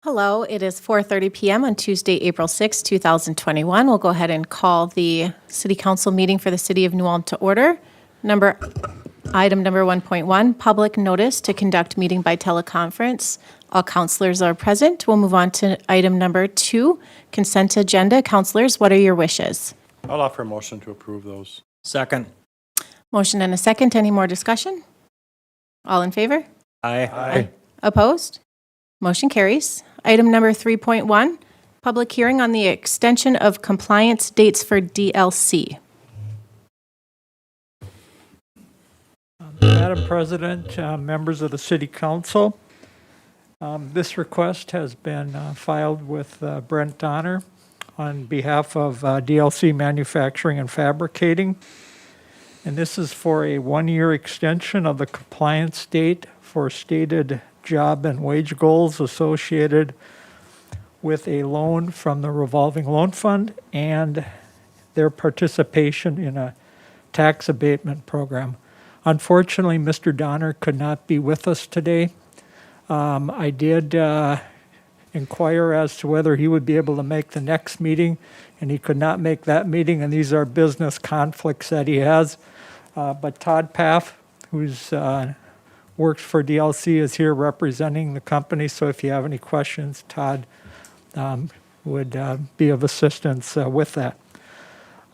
Hello, it is 4:30 p.m. on Tuesday, April 6, 2021. We'll go ahead and call the City Council meeting for the City of New Ulm to order. Item number 1.1, public notice to conduct meeting by teleconference. All councilors are present. We'll move on to item number 2, consent agenda. Councilors, what are your wishes? I'll offer a motion to approve those. Second. Motion and a second. Any more discussion? All in favor? Aye. Opposed? Motion carries. Item number 3.1, public hearing on the extension of compliance dates for DLC. Madam President, members of the City Council, this request has been filed with Brent Donner on behalf of DLC Manufacturing and Fabricating. And this is for a 1-year extension of the compliance date for stated job and wage goals associated with a loan from the revolving loan fund and their participation in a tax abatement program. Unfortunately, Mr. Donner could not be with us today. I did inquire as to whether he would be able to make the next meeting, and he could not make that meeting, and these are business conflicts that he has. But Todd Paff, who's works for DLC, is here representing the company, so if you have any questions, Todd would be of assistance with that.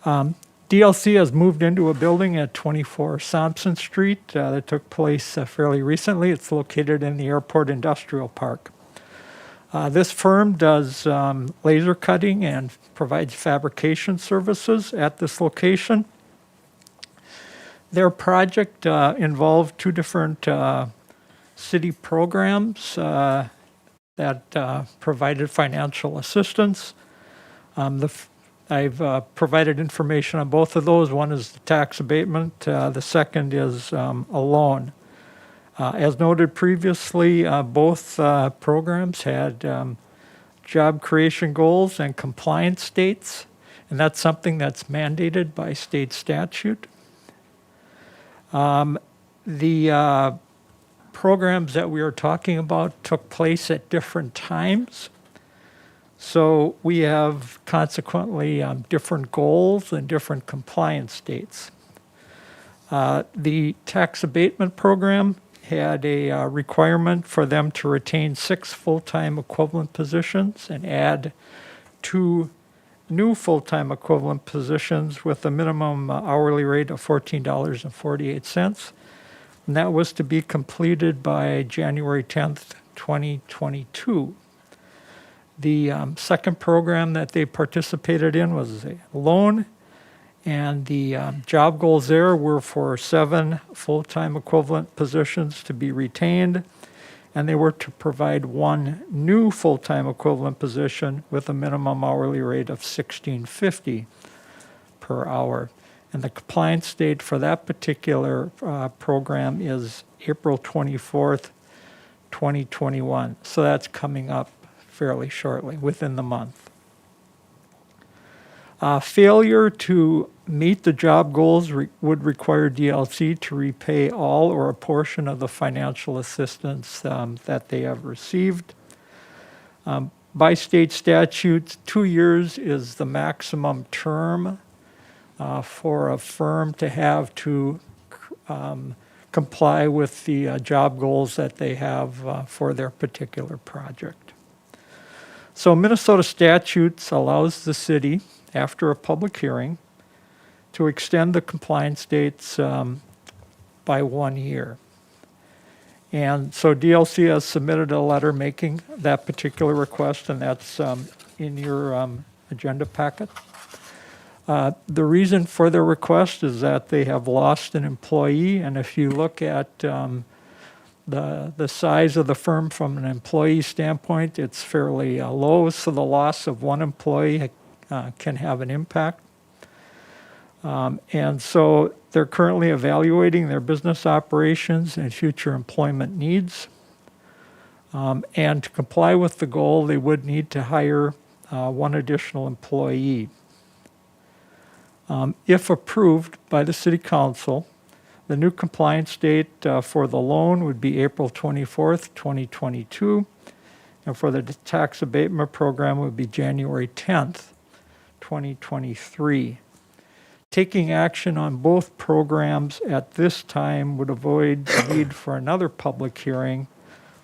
DLC has moved into a building at 24 Sampson Street that took place fairly recently. It's located in the Airport Industrial Park. This firm does laser cutting and provides fabrication services at this location. Their project involved 2 different city programs that provided financial assistance. I've provided information on both of those. One is the tax abatement. The second is a loan. As noted previously, both programs had job creation goals and compliance dates, and that's something that's mandated by state statute. The programs that we are talking about took place at different times. So we have consequently different goals and different compliance dates. The tax abatement program had a requirement for them to retain 6 full-time equivalent positions and add 2 new full-time equivalent positions with a minimum hourly rate of $14.48. And that was to be completed by January 10th, 2022. The second program that they participated in was a loan, and the job goals there were for 7 full-time equivalent positions to be retained, and they were to provide 1 new full-time equivalent position with a minimum hourly rate of $16.50 per hour. And the compliance date for that particular program is April 24th, 2021. So that's coming up fairly shortly, within the month. Failure to meet the job goals would require DLC to repay all or a portion of the financial assistance that they have received. By state statute, 2 years is the maximum term for a firm to have to comply with the job goals that they have for their particular project. So Minnesota statutes allows the city, after a public hearing, to extend the compliance dates by 1 year. And so DLC has submitted a letter making that particular request, and that's in your agenda packet. The reason for their request is that they have lost an employee, and if you look at the size of the firm from an employee standpoint, it's fairly low, so the loss of 1 employee can have an impact. And so they're currently evaluating their business operations and future employment needs. And to comply with the goal, they would need to hire 1 additional employee. If approved by the City Council, The new compliance date for the loan would be April 24th, 2022, and for the tax abatement program would be January 10th, 2023. Taking action on both programs at this time would avoid the need for another public hearing,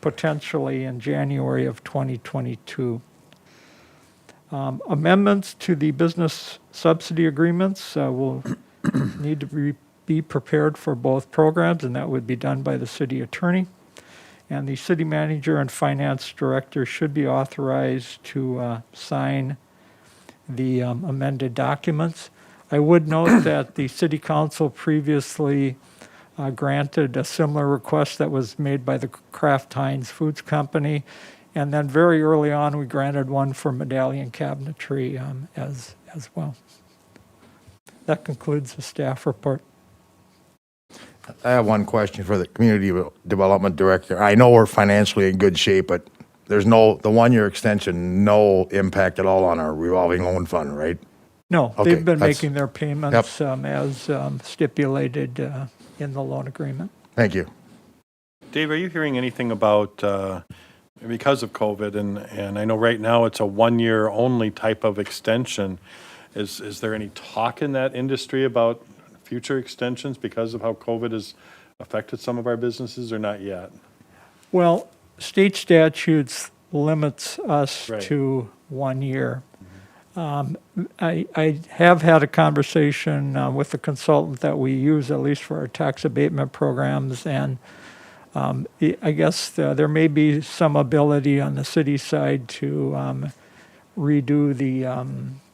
potentially in January of 2022. Amendments to the business subsidy agreements will need to be prepared for both programs, and that would be done by the city attorney. And the city manager and finance director should be authorized to sign the amended documents. I would note that the city council previously granted a similar request that was made by the Kraft Heinz Foods Company. And then very early on, we granted one for Medallion Cabinetry as well. That concludes the staff report. I have one question for the community development director. I know we're financially in good shape, but there's the 1-year extension, no impact at all on our revolving loan fund, right? No, Okay, they've been that's- making their payments as stipulated in the loan agreement. Thank you. Dave, are you hearing anything about, because of COVID, and I know right now it's a 1-year only type of extension, is there any talk in that industry about future extensions because of how COVID has affected some of our businesses, or not yet? Well, state statutes limits us Right. to 1 year. I have had a conversation with the consultant that we use, at least for our tax abatement programs, and I guess there may be some ability on the city side to redo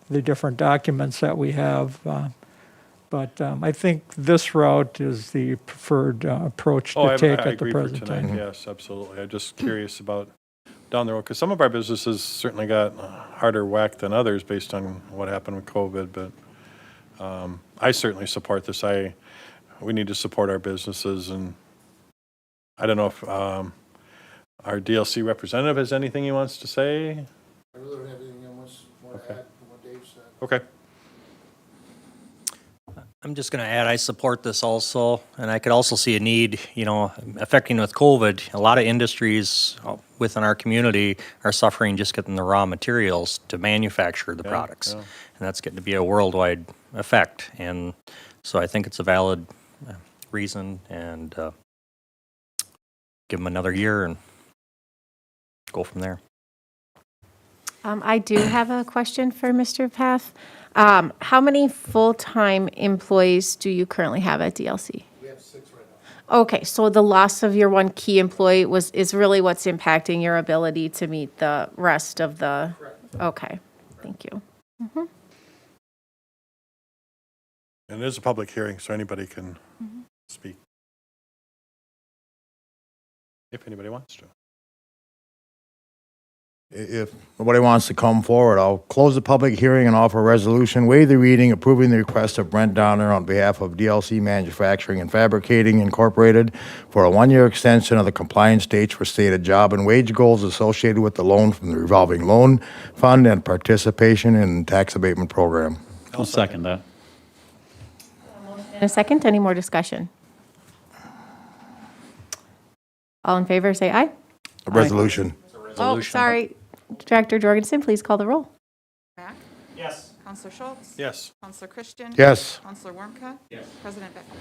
the different documents that we have. But I think this route is the preferred approach Oh, to I take at the agree for present tonight. time. Yes, absolutely. I'm just curious about down the road, because some of our businesses certainly got harder whack than others based on what happened with COVID, but I certainly support this. We need to support our businesses, and I don't know if our DLC representative has anything he wants to say. I really don't have anything else more to add to what Dave said. Okay. I'm just going to add, I support this also, and I could also see a need, affecting with COVID. A lot of industries within our community are suffering just getting the raw materials to manufacture the products. yeah. And that's getting to be a worldwide effect. And so I think it's a valid reason, and give them another year and go from there. I do have a question for Mr. Path. How many full-time employees do you currently have at DLC? We have 6 right now. Okay, so the loss of your one key employee is really what's impacting your ability to meet the rest of the? Correct. Okay, thank you. And it is a public hearing, so anybody can speak. If anybody wants to. If nobody wants to come forward, I'll close the public hearing and offer a resolution, waive the reading, approving the request of Brent Downer on behalf of DLC Manufacturing and Fabricating Incorporated for a 1-year extension of the compliance dates for stated job and wage goals associated with the loan from the revolving loan fund and participation in the tax abatement program. I'll second that. In a second, any more discussion? All in favor, say aye. A resolution. Oh, sorry. Director Jorgensen, please call the roll. Back? Yes. Counselor Schultz? Yes. Counselor Christian? Yes. Counselor Warmka? Yes. President Beckman?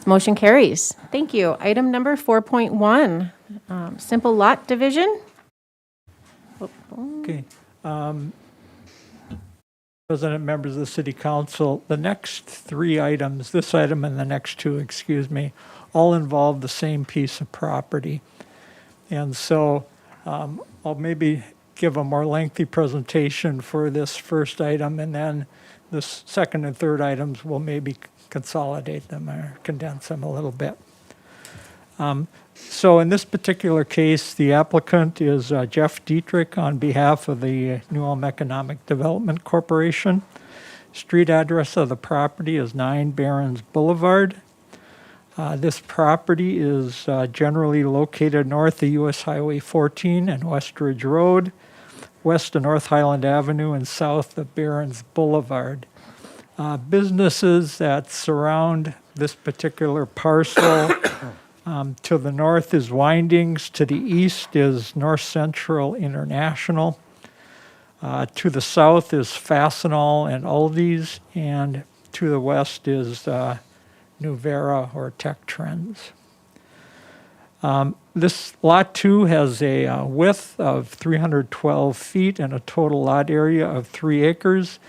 Motion carries. Thank you. Item number 4.1, simple lot division. Okay. President, members of the City Council, the next 3 items, this item and the next 2, all involve the same piece of property. And so I'll maybe give a more lengthy presentation for this first item, and then the second and third items will maybe consolidate them or condense them a little bit. So in this particular case, the applicant is Jeff Dietrich on behalf of the New Ulm Economic Development Corporation. Street address of the property is 9 Barons Boulevard. This property is generally located north of US Highway 14 and West Ridge Road, west of North Highland Avenue, and south of Barons Boulevard. businesses that surround this particular parcel. To the north is Windings, to the east is North Central International. To the south is Fastenal and Aldi's, and to the west is Nuvera or Tech Trends. This Lot 2 has a width of 312 feet and a total lot area of 3 acres.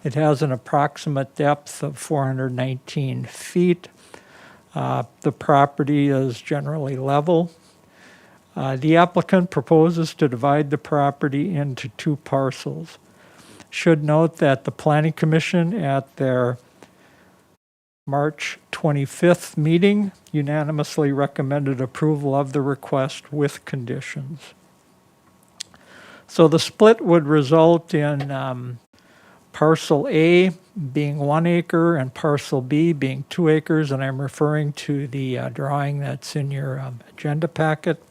It has an approximate depth of 419 feet. The property is generally level. The applicant proposes to divide the property into 2 parcels. Should note that the Planning Commission at their March 25th meeting unanimously recommended approval of the request with conditions. So the split would result in Parcel A being 1 acre and Parcel B being 2 acres, and I'm referring to the drawing that's in your agenda packet.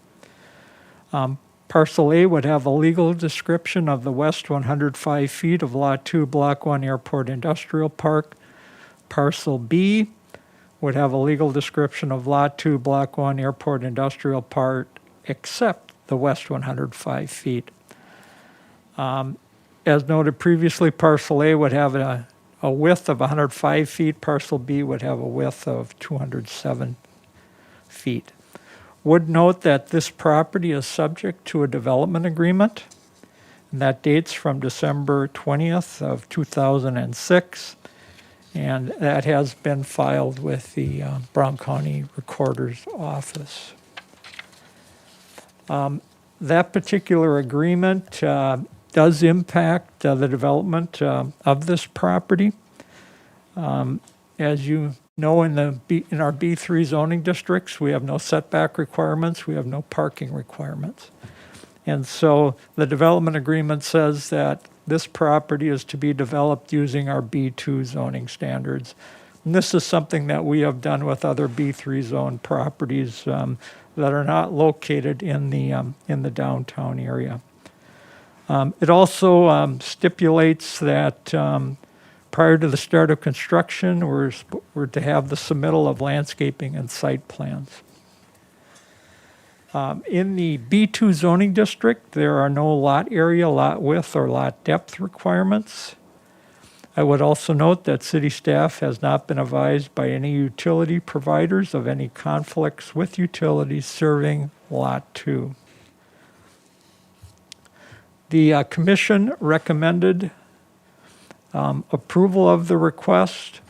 Parcel A would have a legal description of the west 105 feet of Lot 2, Block 1 Airport Industrial Park. Parcel B would have a legal description of Lot 2, Block 1 Airport Industrial Park, except the west 105 feet. As noted previously, Parcel A would have a width of 105 feet. Parcel B would have a width of 207 feet. Would note that this property is subject to a development agreement, and that dates from December 20th of 2006, and that has been filed with the Brown County Recorder's Office. That particular agreement does impact the development of this property. As you know, in our B3 zoning districts, we have no setback requirements, we have no parking requirements. And so the development agreement says that this property is to be developed using our B2 zoning standards. And this is something that we have done with other B3 zone properties that are not located in the downtown area. It also stipulates that prior to the start of construction, we're to have the submittal of landscaping and site plans. In the B2 zoning district, there are no lot area, lot width, or lot depth requirements. I would also note that city staff has not been advised by any utility providers of any conflicts with utilities serving Lot 2. The commission recommended approval of the request,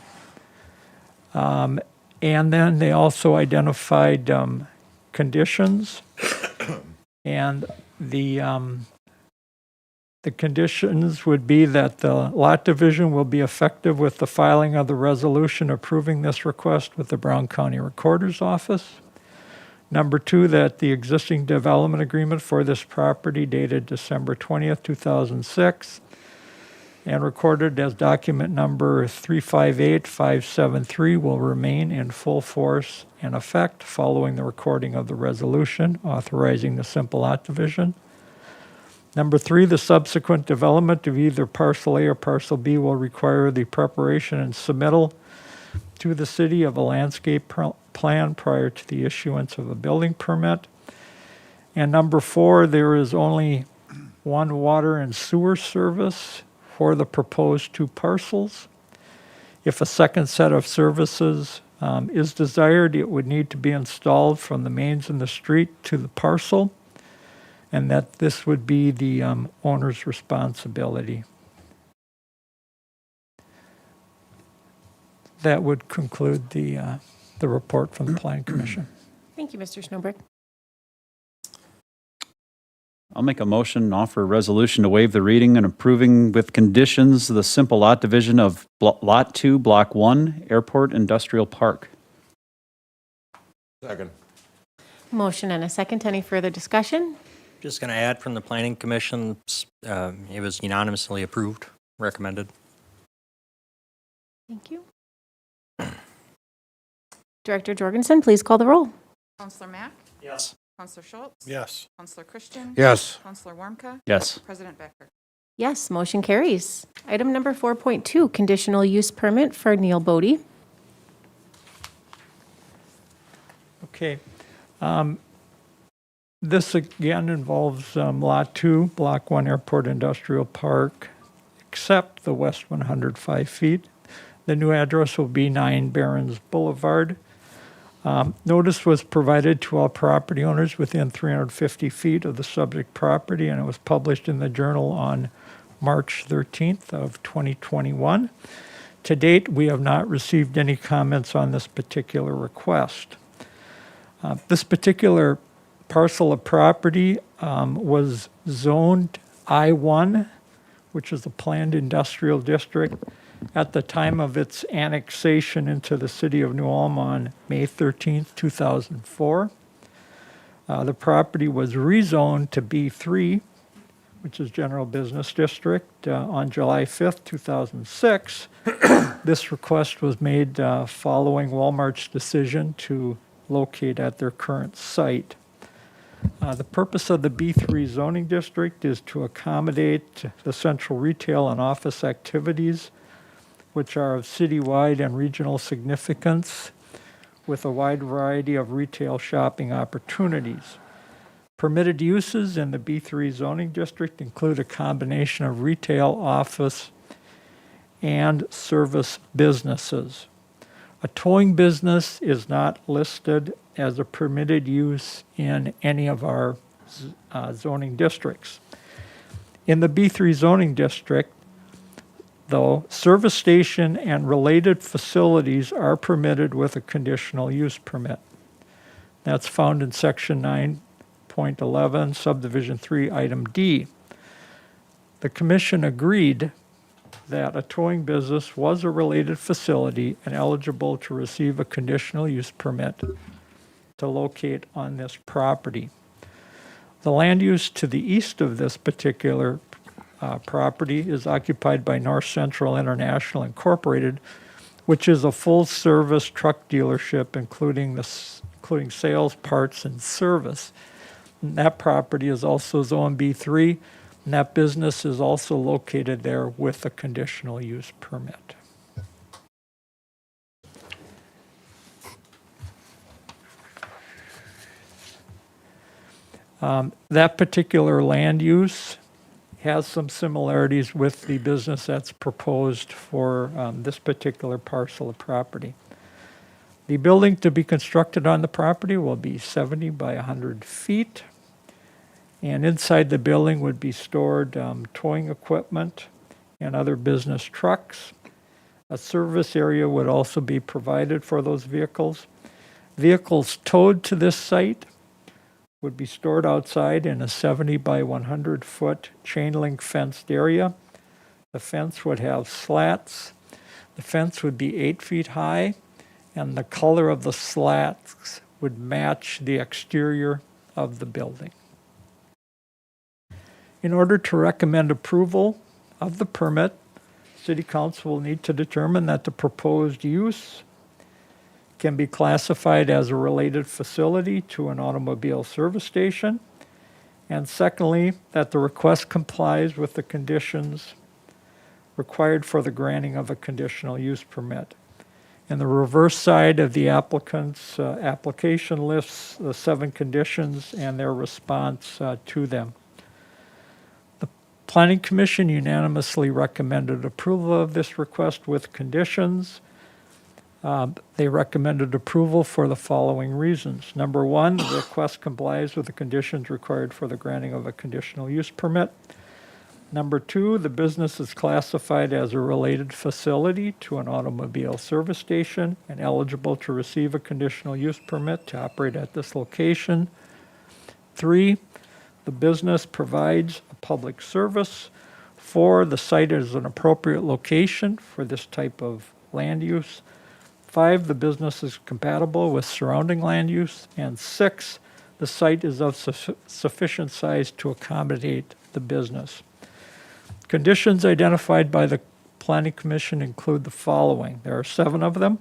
and then they also identified conditions, and the conditions would be that the lot division will be effective with the filing of the resolution approving this request with the Brown County Recorder's Office. Number 2, that the existing development agreement for this property dated December 20th, 2006, and recorded as document number 358573 will remain in full force and effect following the recording of the resolution authorizing the simple lot division. Number 3, the subsequent development of either Parcel A or Parcel B will require the preparation and submittal to the city of a landscape plan prior to the issuance of a building permit. And number 4, there is only one water and sewer service for the proposed 2 parcels. If a second set of services is desired, it would need to be installed from the mains in the street to the parcel, and that this would be the owner's responsibility. That would conclude the report from the Planning Commission. Thank you, Mr. Snowbrick. I'll make a motion and offer a resolution to waive the reading and approving with conditions the simple lot division of Lot 2, Block 1, Airport Industrial Park. Second. Motion and a second. Any further discussion? Just going to add from the Planning Commission, it was unanimously approved, recommended. Thank you. Director Jorgensen, please call the roll. Counselor Mack? Yes. Counselor Schultz? Yes. Counselor Christian? Yes. Counselor Warmka? Yes. President Becker? Yes, motion carries. Item number 4.2, conditional use permit for Neil Bodie. Okay. This again involves Lot 2, Block 1 Airport Industrial Park, except the west 105 feet. The new address will be 9 Barrens Boulevard. Notice was provided to all property owners within 350 feet of the subject property, and it was published in the Journal on March 13th of 2021. To date, we have not received any comments on this particular request. This particular parcel of property was zoned I-1, which is a planned industrial district, at the time of its annexation into the city of New Ulm on May 13th, 2004. The property was rezoned to B3, which is General Business District, on July 5th, 2006. This request was made following Walmart's decision to locate at their current site. The purpose of the B3 zoning district is to accommodate the central retail and office activities, which are of citywide and regional significance, with a wide variety of retail shopping opportunities. Permitted uses in the B3 zoning district include a combination of retail, office, and service businesses. A towing business is not listed as a permitted use in any of our zoning districts. In the B3 zoning district, though, service station and related facilities are permitted with a conditional use permit. That's found in section 9.11, subdivision 3, item D. The commission agreed that a towing business was a related facility and eligible to receive a conditional use permit to locate on this property. The land use to the east of this particular property is occupied by North Central International Incorporated, which is a full-service truck dealership, including sales, parts, and service. And that property is also Zone B3, and that business is also located there with a conditional use permit. That particular land use has some similarities with the business that's proposed for this particular parcel of property. The building to be constructed on the property will be 70 by 100 feet. And inside the building would be stored towing equipment and other business trucks. A service area would also be provided for those vehicles. Vehicles towed to this site would be stored outside in a 70 by 100 foot chain link fenced area. The fence would have slats. The fence would be 8 feet high, and the color of the slats would match the exterior of the building. In order to recommend approval of the permit, City Council will need to determine that the proposed use can be classified as a related facility to an automobile service station. And secondly, that the request complies with the conditions required for the granting of a conditional use permit. And the reverse side of the applicant's application lists the 7 conditions and their response to them. The Planning Commission unanimously recommended approval of this request with conditions. They recommended approval for the following reasons. Number 1, the request complies with the conditions required for the granting of a conditional use permit. Number 2, the business is classified as a related facility to an automobile service station and eligible to receive a conditional use permit to operate at this location. 3, the business provides a public service. 4, the site is an appropriate location for this type of land use. 5, the business is compatible with surrounding land use. And 6, the site is of sufficient size to accommodate the business. Conditions identified by the Planning Commission include the following. There are 7 of them.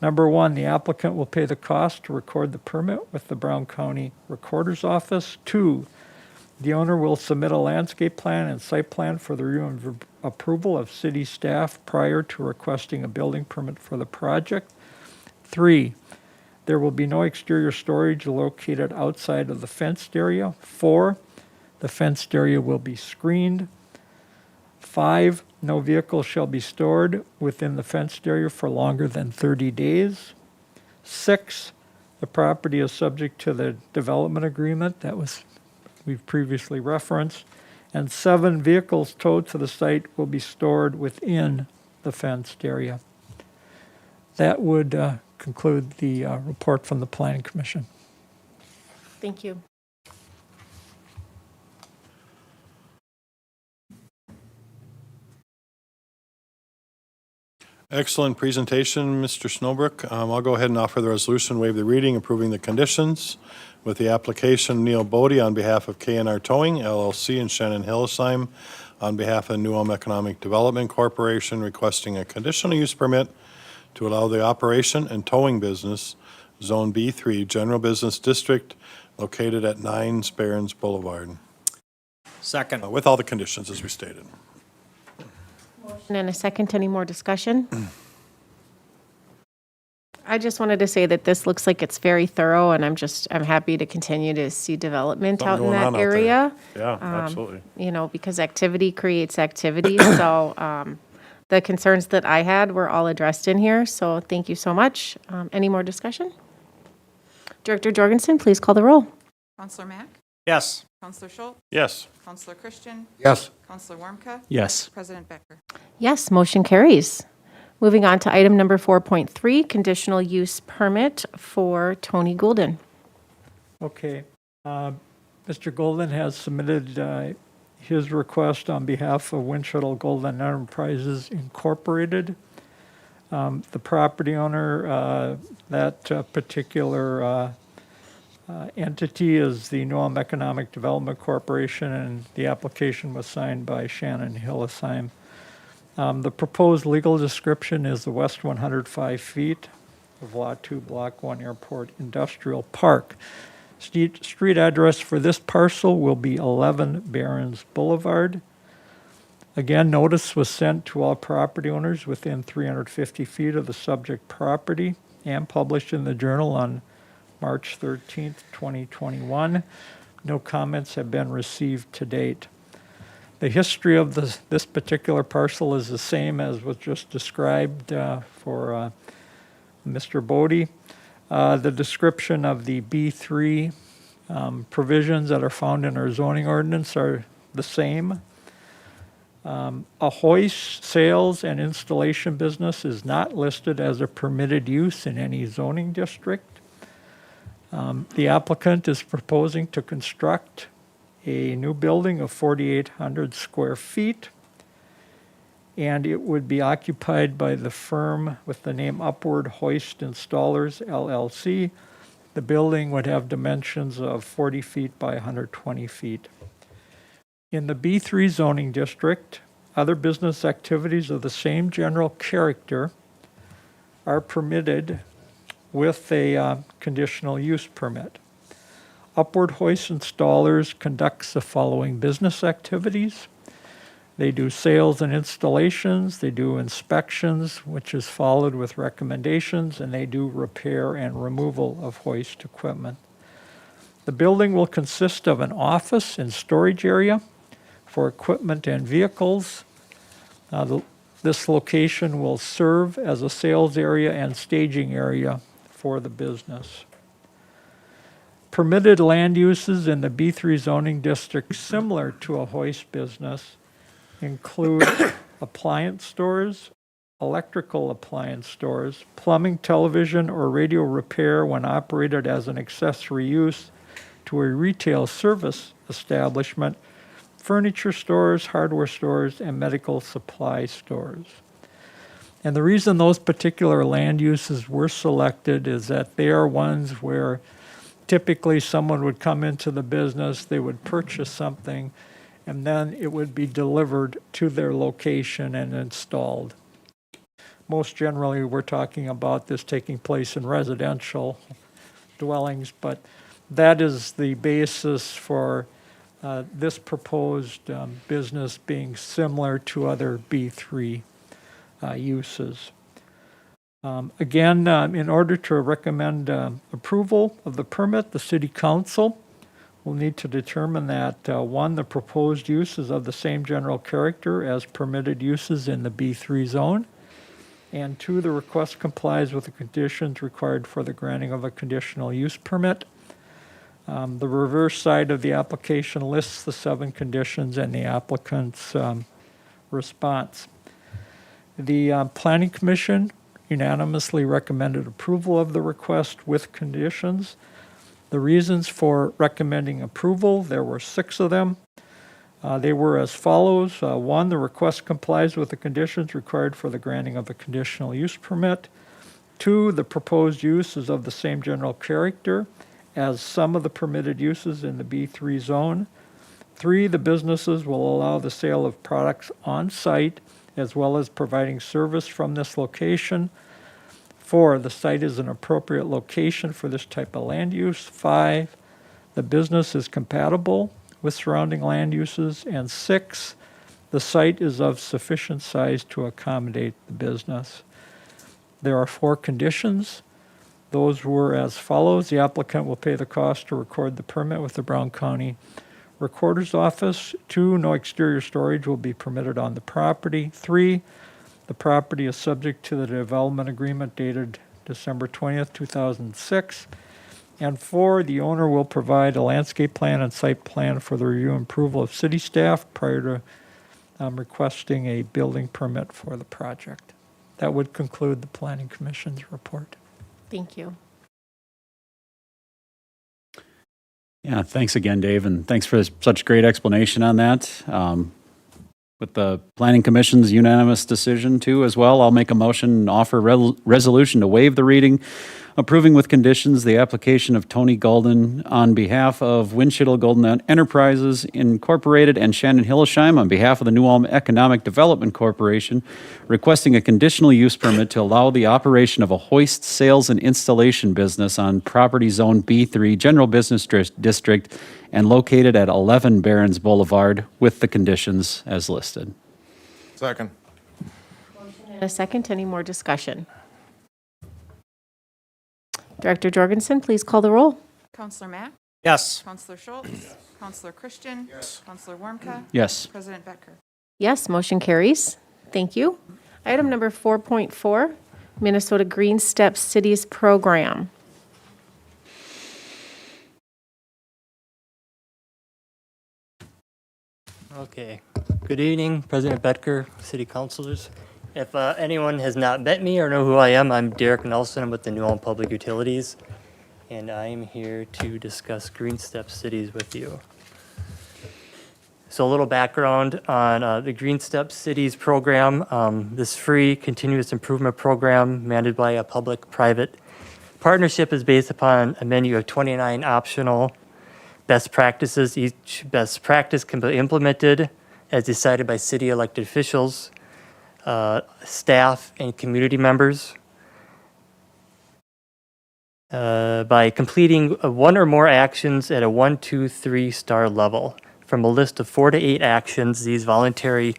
Number 1, the applicant will pay the cost to record the permit with the Brown County Recorder's Office. 2, The owner will submit a landscape plan and site plan for the review and approval of city staff prior to requesting a building permit for the project. 3, there will be no exterior storage located outside of the fenced area. 4, the fenced area will be screened. 5, no vehicle shall be stored within the fenced area for longer than 30 days. 6, the property is subject to the development agreement that we've previously referenced. And 7, vehicles towed to the site will be stored within the fenced area. That would conclude the report from the Planning Commission. Thank you. Excellent presentation, Mr. Snowbrook. I'll go ahead and offer the resolution, waive the reading, approving the conditions with the application Neil Bodie on behalf of K&R Towing LLC and Shannon Hillesheim on behalf of New Ulm Economic Development Corporation requesting a conditional use permit to allow the operation and towing business, Zone B3, General Business District, located at 9 Sperrins Boulevard, Second. with all the conditions as we stated. And in a second, any more discussion? I just wanted to say that this looks like it's very thorough, and I'm happy to continue to see development Something out in going that on out there. area. Yeah, absolutely. Because activity creates activity. So the concerns that I had were all addressed in here, so thank you so much. Any more discussion? Director Jorgensen, please call the roll. Counselor Mack? Yes. Counselor Schultz? Yes. Counselor Christian? Yes. Counselor Warmka? Yes. President Becker? Yes, motion carries. Moving on to item number 4.3, conditional use permit for Tony Goulden. Okay. Mr. Golden has submitted his request on behalf of Wind Shuttle Golden Enterprises Incorporated. The property owner, that particular entity is the New Ulm Economic Development Corporation, and the application was signed by Shannon Hillesheim. The proposed legal description is the west 105 feet of Lot 2, Block 1 Airport Industrial Park. Street address for this parcel will be 11 Barrens Boulevard. Again, notice was sent to all property owners within 350 feet of the subject property and published in the Journal on March 13th, 2021. No comments have been received to date. The history of this particular parcel is the same as was just described for Mr. Bodie. The description of the B3 provisions that are found in our zoning ordinance are the same. A hoist, sales, and installation business is not listed as a permitted use in any zoning district. The applicant is proposing to construct a new building of 4,800 square feet, and it would be occupied by the firm with the name Upward Hoist Installers, LLC. The building would have dimensions of 40 feet by 120 feet. In the B3 zoning district, other business activities of the same general character are permitted with a conditional use permit. Upward Hoist Installers conducts the following business activities. They do sales and installations, they do inspections, which is followed with recommendations, and they do repair and removal of hoist equipment. The building will consist of an office and storage area for equipment and vehicles. This location will serve as a sales area and staging area for the business. Permitted land uses in the B3 zoning district similar to a hoist business include appliance stores, electrical appliance stores, plumbing, television, or radio repair when operated as an accessory use to a retail service establishment, furniture stores, hardware stores, and medical supply stores. And the reason those particular land uses were selected is that they are ones where typically someone would come into the business, they would purchase something, and then it would be delivered to their location and installed. Most generally, we're talking about this taking place in residential dwellings, but that is the basis for This proposed business being similar to other B3 uses. Again, in order to recommend approval of the permit, the city council will need to determine that, one, the proposed use is of the same general character as permitted uses in the B3 zone, and two, the request complies with the conditions required for the granting of a conditional use permit. The reverse side of the application lists the 7 conditions and the applicant's response. The Planning Commission unanimously recommended approval of the request with conditions. The reasons for recommending approval, there were 6 of them. They were as follows. 1, the request complies with the conditions required for the granting of a conditional use permit. 2, the proposed use is of the same general character as some of the permitted uses in the B3 zone. 3, the businesses will allow the sale of products on site as well as providing service from this location. 4, the site is an appropriate location for this type of land use. 5, the business is compatible with surrounding land uses. And 6, the site is of sufficient size to accommodate the business. There are 4 conditions. Those were as follows. The applicant will pay the cost to record the permit with the Brown County Recorder's Office. 2, no exterior storage will be permitted on the property. 3, the property is subject to the development agreement dated December 20th, 2006. And 4, the owner will provide a landscape plan and site plan for the review and approval of city staff prior to requesting a building permit for the project. That would conclude the Planning Commission's report. Thank you. Yeah, thanks again, Dave, and thanks for such great explanation on that. With the Planning Commission's unanimous decision too as well, I'll make a motion and offer resolution to waive the reading, approving with conditions the application of Tony Golden on behalf of Winchittle Golden Enterprises Incorporated and Shannon Hillesheim on behalf of the New Ulm Economic Development Corporation, requesting a conditional use permit to allow the operation of a hoist sales and installation business on property zone B3 General Business District and located at 11 Barron's Boulevard with the conditions as listed. Second. And a second, any more discussion? Director Jorgensen, please call the roll. Counselor Mack? Yes. Counselor Schultz? Counselor Christian? Yes. Counselor Warmka? Yes. President Becker? Yes, motion carries. Thank you. Item number 4.4, Minnesota Green Steps Cities Program. Okay. Good evening, President Becker, City Councilors. If anyone has not met me or know who I am, I'm Derek Nelson. I'm with the New Ulm Public Utilities, and I'm here to discuss Green Steps Cities with you. So a little background on the Green Steps Cities program. This free continuous improvement program mandated by a public-private partnership is based upon a menu of 29 optional best practices. Each best practice can be implemented as decided by city elected officials, staff, and community members. By completing 1 or more actions at a 1, 2, 3 star level. From a list of 4 to 8 actions, these voluntary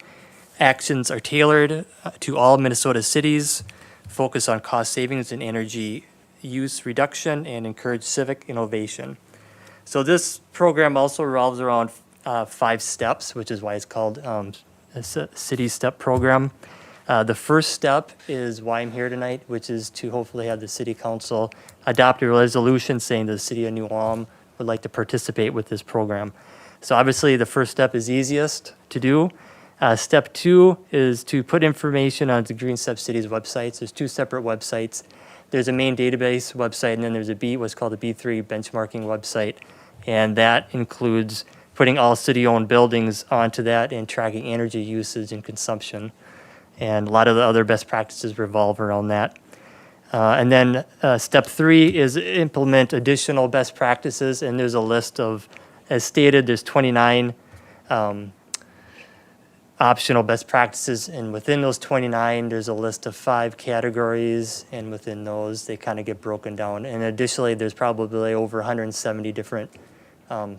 actions are tailored to all Minnesota cities, focus on cost savings and energy use reduction, and encourage civic innovation. So this program also revolves around 5 steps, which is why it's called a city step program. The first step is why I'm here tonight, which is to hopefully have the city council adopt a resolution saying the city of New Ulm would like to participate with this program. So obviously the first step is easiest to do. Step 2 is to put information on the Green Steps Cities websites. There's 2 separate websites. There's a main database website, and then there's what's called a B3 benchmarking website. And that includes putting all city-owned buildings onto that and tracking energy usage and consumption. And a lot of the other best practices revolve around that. And then step 3 is implement additional best practices, and there's a list of, as stated, there's 29 optional best practices, and within those 29, there's a list of 5 categories, and within those, they kind of get broken down. And additionally, there's probably over 170 different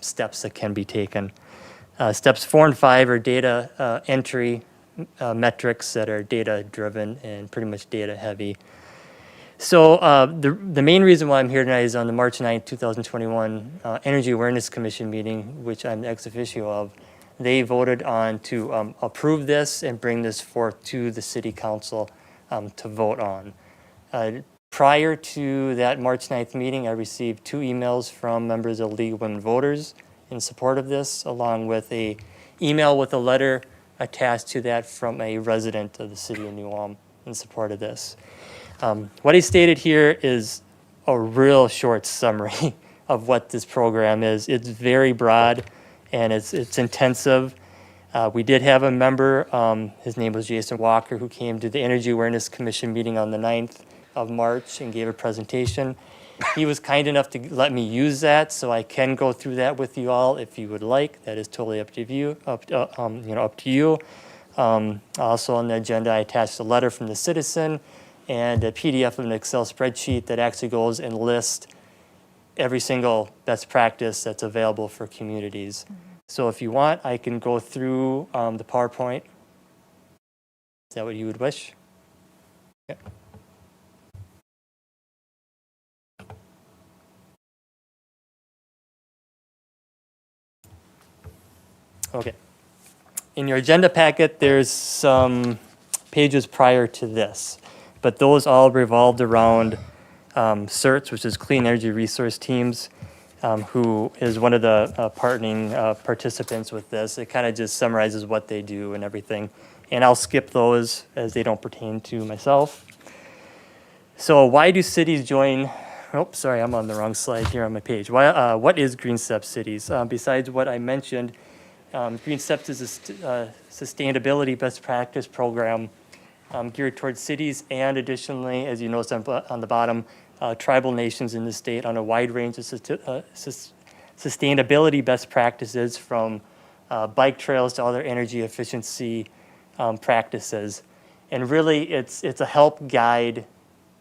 steps that can be taken. Steps 4 and 5 are data entry metrics that are data driven and pretty much data heavy. So the main reason why I'm here tonight is on the March 9th, 2021 Energy Awareness Commission meeting, which I'm the ex officio of. They voted on to approve this and bring this forth to the city council to vote on. Prior to that March 9th meeting, I received 2 emails from members of League of Women Voters in support of this, along with a email with a letter attached to that from a resident of the city of New Ulm in support of this. What he stated here is a real short summary of what this program is. It's very broad and it's intensive. We did have a member, his name was Jason Walker, who came to the Energy Awareness Commission meeting on the 9th of March and gave a presentation. He was kind enough to let me use that, so I can go through that with you all if you would like. That is totally up to you. Up to you. Also on the agenda, I attached a letter from the citizen and a PDF of an Excel spreadsheet that actually goes and lists every single best practice that's available for communities. So if you want, I can go through the PowerPoint. Is that what you would wish? Yeah. Okay. In your agenda packet, there's some pages prior to this, but those all revolved around CERTs, which is Clean Energy Resource Teams, who is one of the partnering participants with this. It kind of just summarizes what they do and everything. And I'll skip those as they don't pertain to myself. So why do cities join? Oh, sorry, I'm on the wrong slide here on my page. Why, what is Green Steps Cities? Besides what I mentioned, Green Steps is a sustainability best practice program geared towards cities and additionally, as you notice on the bottom, tribal nations in the state on a wide range of sustainability best practices, from bike trails to other energy efficiency practices. And really, it's a help guide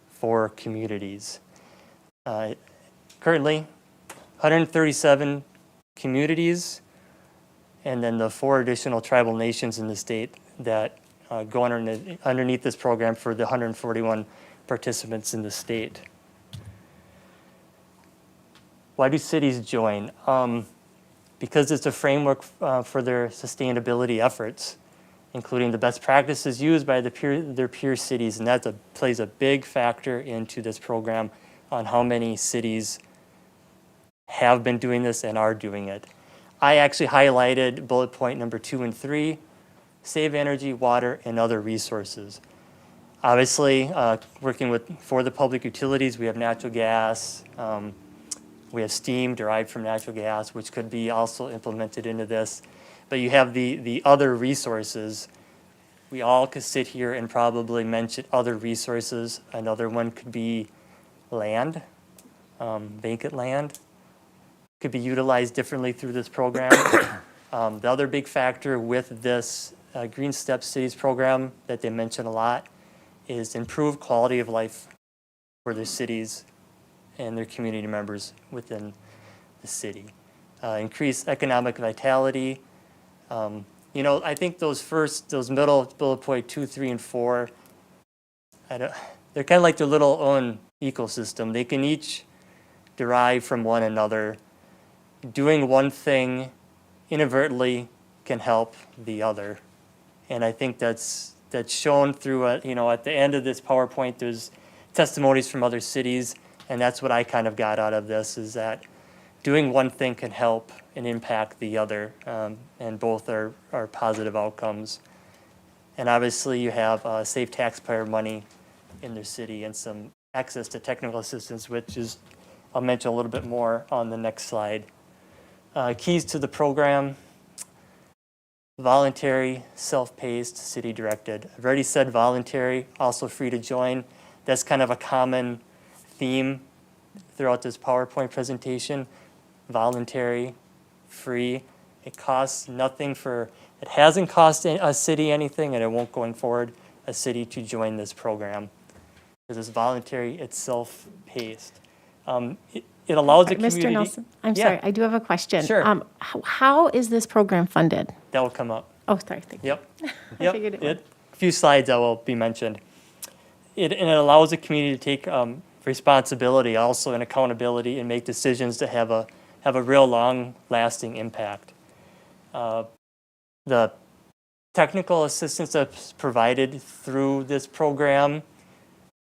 for communities. Currently, 137 communities, and then the 4 additional tribal nations in the state that go underneath this program for the 141 participants in the state. Why do cities join? Because it's a framework for their sustainability efforts, including the best practices used by their peer cities, and that plays a big factor into this program on how many cities have been doing this and are doing it. I actually highlighted bullet point number 2 and 3, save energy, water, and other resources. Obviously, working for the public utilities, we have natural gas, we have steam derived from natural gas, which could be also implemented into this. But you have the other resources. We all could sit here and probably mention other resources. Another one could be land, vacant land. Could be utilized differently through this program. The other big factor with this Green Steps Cities program that they mention a lot is improved quality of life for their cities and their community members within the city. Increase economic vitality. I think those middle bullet point 2, 3, and 4, they're kind of like their little own ecosystem. They can each derive from one another. Doing one thing inadvertently can help the other. And I think that's shown through, at the end of this PowerPoint, there's testimonies from other cities, and that's what I kind of got out of this, is that doing one thing can help and impact the other, and both are positive outcomes. And obviously you have save taxpayer money in their city and some access to technical assistance, which is, I'll mention a little bit more on the next slide. Keys to the program: voluntary, self-paced, city-directed. I've already said voluntary, also free to join. That's kind of a common theme throughout this PowerPoint presentation. Voluntary, free. It costs nothing it hasn't cost a city anything, and it won't going forward, a city to join this program. Because it's voluntary, it's self-paced. It allows the Mr. community. Nelson, I'm Yeah. sorry, I do have a question. Sure. How is this program funded? That will come up. Oh, sorry, thank you. Yep. I Yep. figured it would. A few slides that will be mentioned. And it allows the community to take responsibility also and accountability and make decisions that have a real long-lasting impact. The technical assistance that's provided through this program,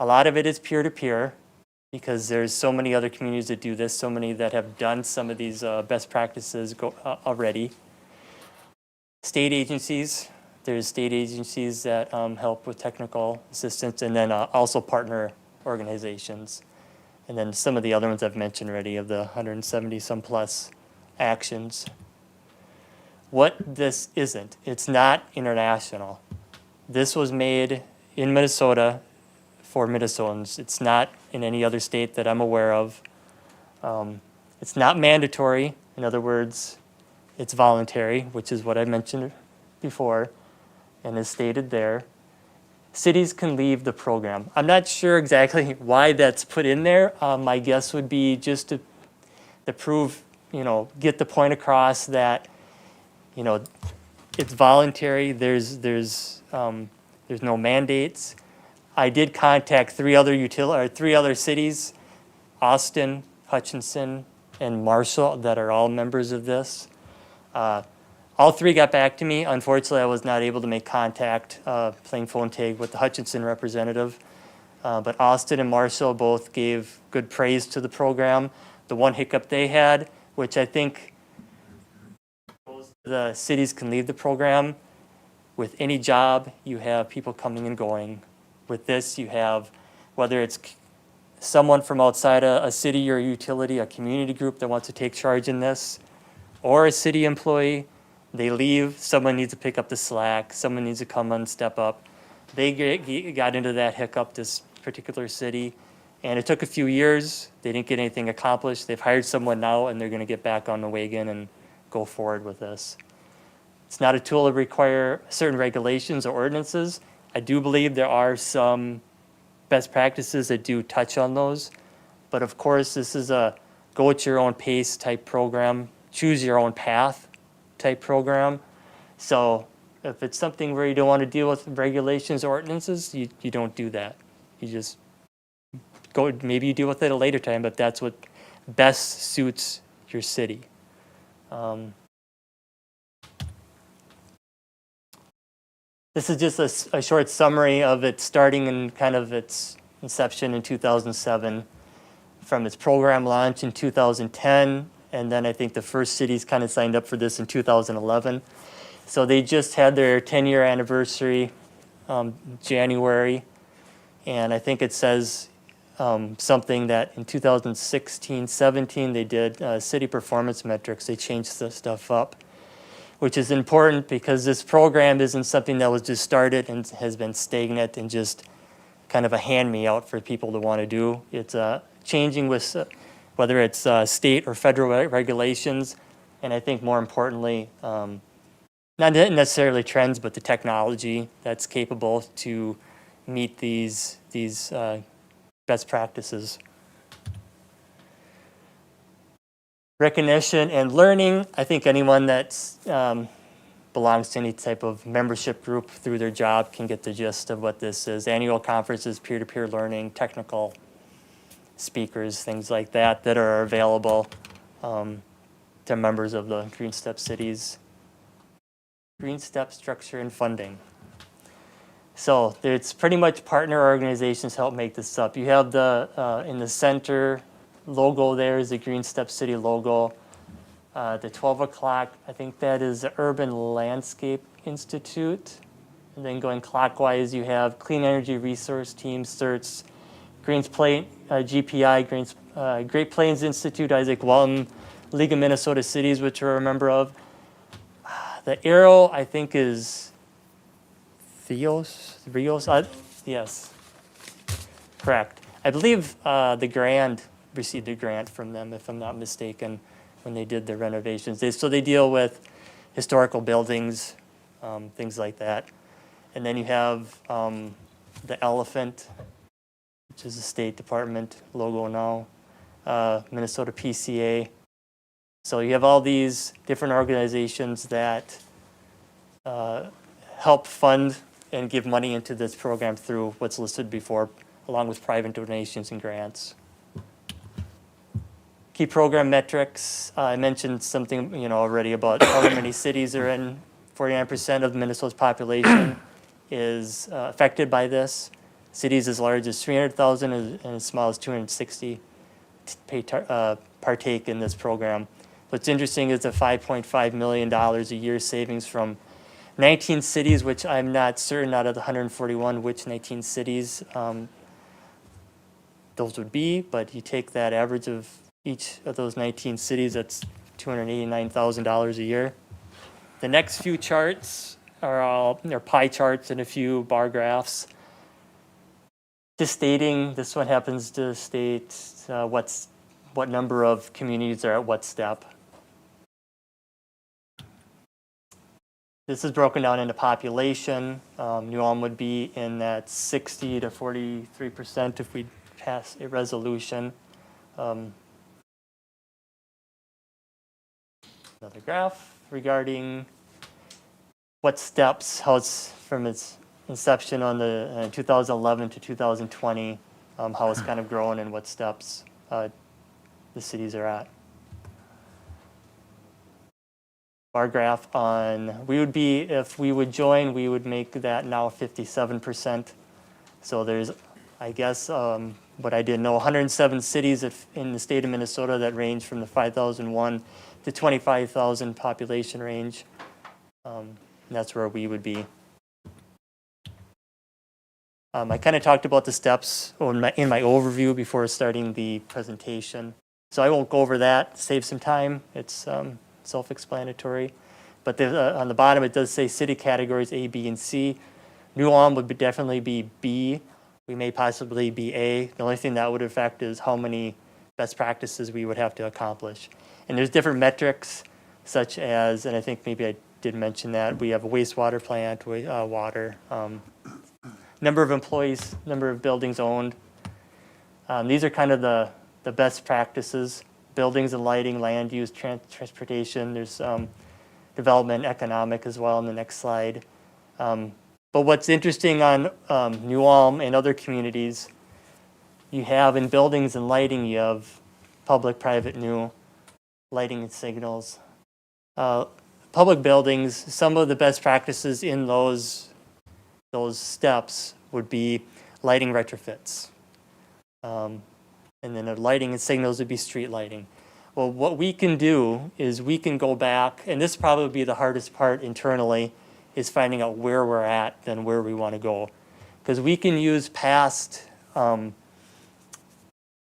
a lot of it is peer-to-peer because there's so many other communities that do this, so many that have done some of these best practices already. State agencies, there's state agencies that help with technical assistance, and then also partner organizations. And then some of the other ones I've mentioned already of the 170 some plus actions. What this isn't, it's not international. This was made in Minnesota for Minnesotans. It's not in any other state that I'm aware of. It's not mandatory. In other words, it's voluntary, which is what I mentioned before and is stated there. Cities can leave the program. I'm not sure exactly why that's put in there. My guess would be just to prove, get the point across that, it's voluntary. There's no mandates. I did contact three other cities, Austin, Hutchinson, and Marshall, that are all members of this. All three got back to me. Unfortunately, I was not able to make contact, playing phone tag with the Hutchinson representative. But Austin and Marshall both gave good praise to the program. The one hiccup they had, which I think the cities can leave the program. With any job, you have people coming and going. With this, you have, whether it's someone from outside a city or a utility, a community group that wants to take charge in this, or a city employee, they leave, someone needs to pick up the slack, someone needs to come and step up. They got into that hiccup, this particular city, and it took a few years. They didn't get anything accomplished. They've hired someone now, and they're going to get back on the wagon and go forward with this. It's not a tool that require certain regulations or ordinances. I do believe there are some best practices that do touch on those. But of course, this is a go at your own pace type program, choose your own path type program. So if it's something where you don't want to deal with regulations or ordinances, you don't do that. You just go, maybe you deal with it at a later time, but that's what best suits your city. This is just a short summary of it starting in kind of its inception in 2007, from its program launch in 2010, and then I think the first cities kind of signed up for this in 2011. So they just had their 10-year anniversary, January, and I think it says something that in 2016-17 they did city performance metrics. They changed the stuff up, which is important because this program isn't something that was just started and has been stagnant and just kind of a hand-me-out for people to want to do. It's changing with whether it's state or federal regulations, and I think more importantly, not necessarily trends, but the technology that's capable to meet these best practices. Recognition and learning. I think anyone that belongs to any type of membership group through their job can get the gist of what this is. Annual conferences, peer-to-peer learning, technical speakers, things like that are available to members of the Green Step cities. Green Step structure and funding. So it's pretty much partner organizations help make this up. You have the in the center logo there is the Green Step City logo. The 12 o'clock, I think that is the Urban Landscape Institute. And then going clockwise, you have Clean Energy Resource Team, CERTS, GPI, Great Plains Institute, Isaac Walton, League of Minnesota Cities, which we're a member of. The arrow, I think, is Rios? Yes, correct. I believe the Grand received a grant from them, if I'm not mistaken, when they did their renovations. So they deal with historical buildings, things like that. And then you have the elephant, which is the State Department logo now. Minnesota PCA. So you have all these different organizations that help fund and give money into this program through what's listed before, along with private donations and grants. Key program metrics, I mentioned something, already about how many cities are in. 49% of Minnesota's population is affected by this. Cities as large as 300,000 and as small as 260 partake in this program. What's interesting is the $5.5 million a year savings from 19 cities, which I'm not certain out of the 141 which 19 cities those would be, but you take that average of each of those 19 cities, that's $289,000 a year. The next few charts are pie charts and a few bar graphs. Just stating, this one happens to state what number of communities are at what step. This is broken down into population. New Ulm would be in that 60 to 43% if we pass a resolution. Another graph regarding what steps, how it's from its inception on the 2011 to 2020, how it's kind of grown and what steps the cities are at. Bar graph on, we would be, if we would join, we would make that now 57%. So there's, I guess, what I didn't know, 107 cities in the state of Minnesota that range from the 5,001 to 25,000 population range. And that's where we would be. I kind of talked about the steps in my overview before starting the presentation. So I won't go over that, save some time. It's self-explanatory. But on the bottom, it does say city categories A, B, and C. New Ulm would definitely be B. We may possibly be A. The only thing that would affect is how many best practices we would have to accomplish. And there's different metrics, such as, and I think maybe I did mention that, we have a wastewater plant, water, number of employees, number of buildings owned. These are kind of the best practices. Buildings and lighting, land use, transportation. There's development, economic as well in the next slide. But what's interesting on New Ulm and other communities, you have in buildings and lighting, you have public, private, new, lighting and signals. Public buildings, some of the best practices in those steps would be lighting retrofits. And then the lighting and signals would be street lighting. Well, what we can do is we can go back, and this probably be the hardest part internally, is finding out where we're at than where we want to go. Because we can use past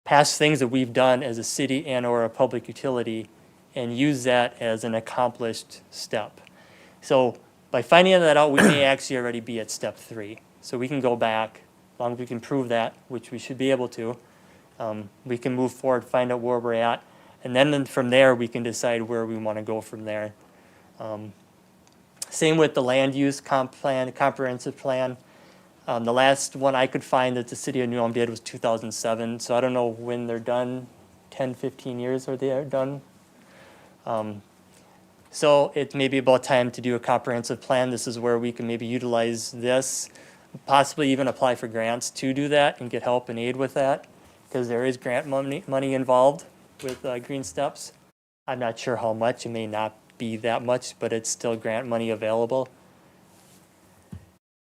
things that we've done as a city and or a public utility and use that as an accomplished step. So by finding that out, we may actually already be at step 3. So we can go back, as long as we can prove that, which we should be able to. We can move forward, find out where we're at, and then from there we can decide where we want to go from there. Same with the land use comprehensive plan. The last one I could find that the city of New Ulm did was 2007, so I don't know when they're done, 10, 15 years are they done. So it may be about time to do a comprehensive plan. This is where we can maybe utilize this, possibly even apply for grants to do that and get help and aid with that, because there is grant money involved with Green Steps. I'm not sure how much. It may not be that much, but it's still grant money available.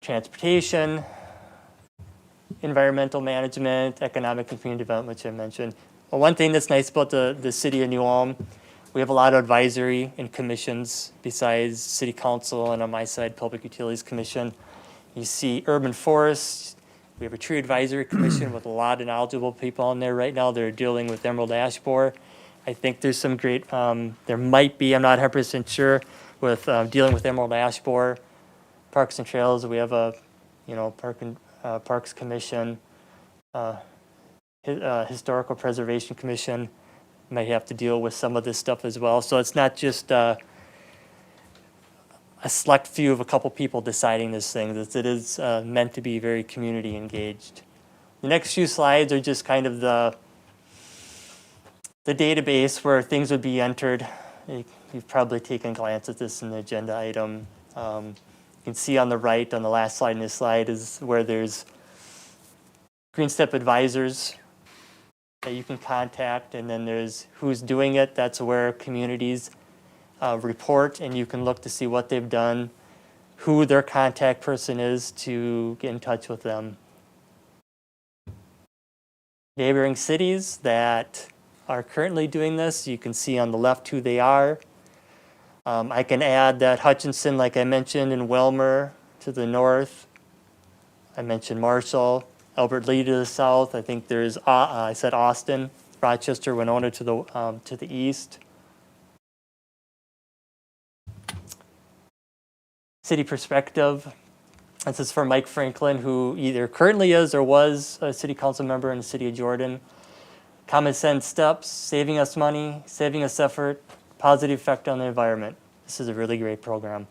Transportation, environmental management, economic and community development, which I mentioned. Well, one thing that's nice about the city of New Ulm, we have a lot of advisory and commissions besides city council and on my side, Public Utilities Commission. You see urban forests. We have a tree advisory commission with a lot of knowledgeable people on there right now. They're dealing with emerald ash borer. I think there's some great, there might be, I'm not 100% sure, with dealing with emerald ash borer. Parks and Trails, we have a, Parks Commission, Historical Preservation Commission might have to deal with some of this stuff as well. So it's not just a select few of a couple people deciding this thing. It is meant to be very community engaged. The next few slides are just kind of the database where things would be entered. You've probably taken a glance at this in the agenda item. You can see on the right, on the last slide in this slide, is where there's Green Step advisors that you can contact, and then there's who's doing it. That's where communities report, and you can look to see what they've done, who their contact person is to get in touch with them. Neighboring cities that are currently doing this, you can see on the left who they are. I can add that Hutchinson, like I mentioned, and Welmer to the north. I mentioned Marshall, Albert Lee to the south. I think there's, I said Austin, Rochester, Winona to the east. City perspective. This is from Mike Franklin, who either currently is or was a city council member in the city of Jordan. Common sense steps, saving us money, saving us effort, positive effect on the environment. This is a really great program.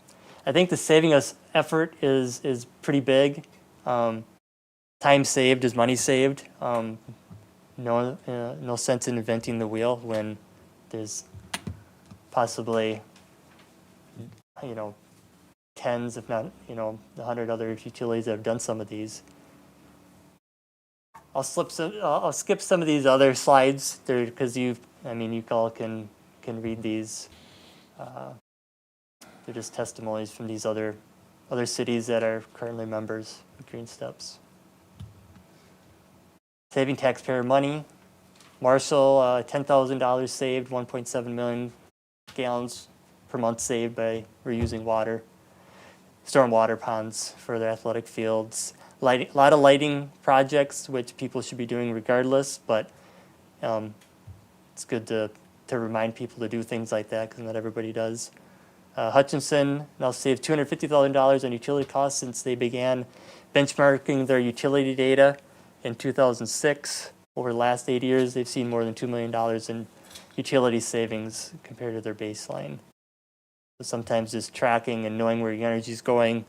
I think the saving us effort is pretty big. Time saved is money saved. No sense in inventing the wheel when there's possibly, tens, if not, 100 other utilities that have done some of these. I'll skip some of these other slides there because you all can read these. They're just testimonies from these other cities that are currently members of Green Steps. Saving taxpayer money. Marshall, $10,000 saved, 1.7 million gallons per month saved by reusing water. Stormwater ponds for their athletic fields. A lot of lighting projects, which people should be doing regardless, but it's good to remind people to do things like that because not everybody does. Hutchinson now saved $250,000 on utility costs since they began benchmarking their utility data in 2006. Over the last 8 years, they've seen more than $2 million in utility savings compared to their baseline. So sometimes just tracking and knowing where your energy is going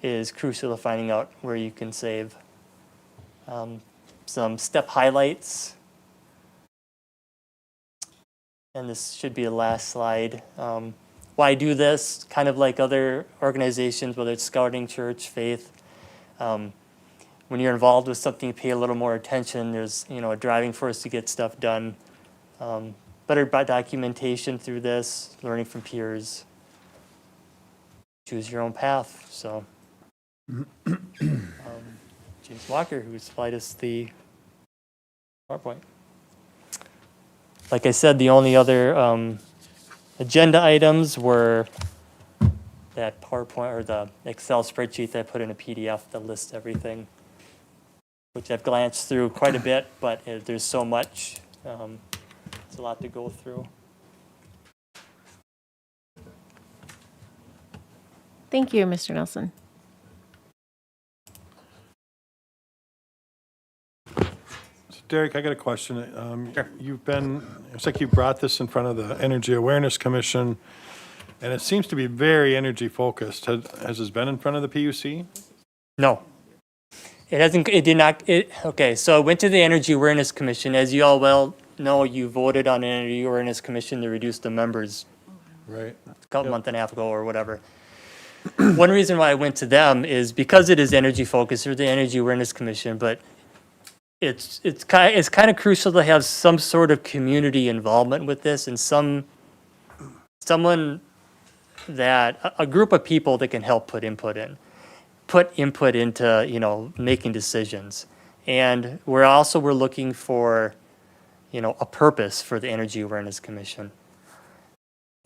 is crucial to finding out where you can save. Some step highlights. And this should be the last slide. Why do this? Kind of like other organizations, whether it's Scouting, Church, Faith. When you're involved with something, you pay a little more attention. There's a driving force to get stuff done. Better documentation through this, learning from peers. Choose your own path. So, James Walker, who supplied us the PowerPoint. Like I said, the only other agenda items were that PowerPoint or the Excel spreadsheet that I put in a PDF that lists everything, which I've glanced through quite a bit, but there's so much. It's a lot to go through. Thank you, Mr. Nelson. Derek, I got a question. Sure. It's like you brought this in front of the Energy Awareness Commission, and it seems to be very energy focused. Has this been in front of the PUC? No. It hasn't, it did not, okay, so it went to the Energy Awareness Commission. As you all well know, you voted on an Energy Awareness Commission to reduce the members Right. a month and a half ago or whatever. One reason why I went to them is because it is energy focused, or the Energy Awareness Commission, but it's kind of crucial to have some sort of community involvement with this, and someone that a group of people that can help put input into making decisions. And we're looking for a purpose for the Energy Awareness Commission.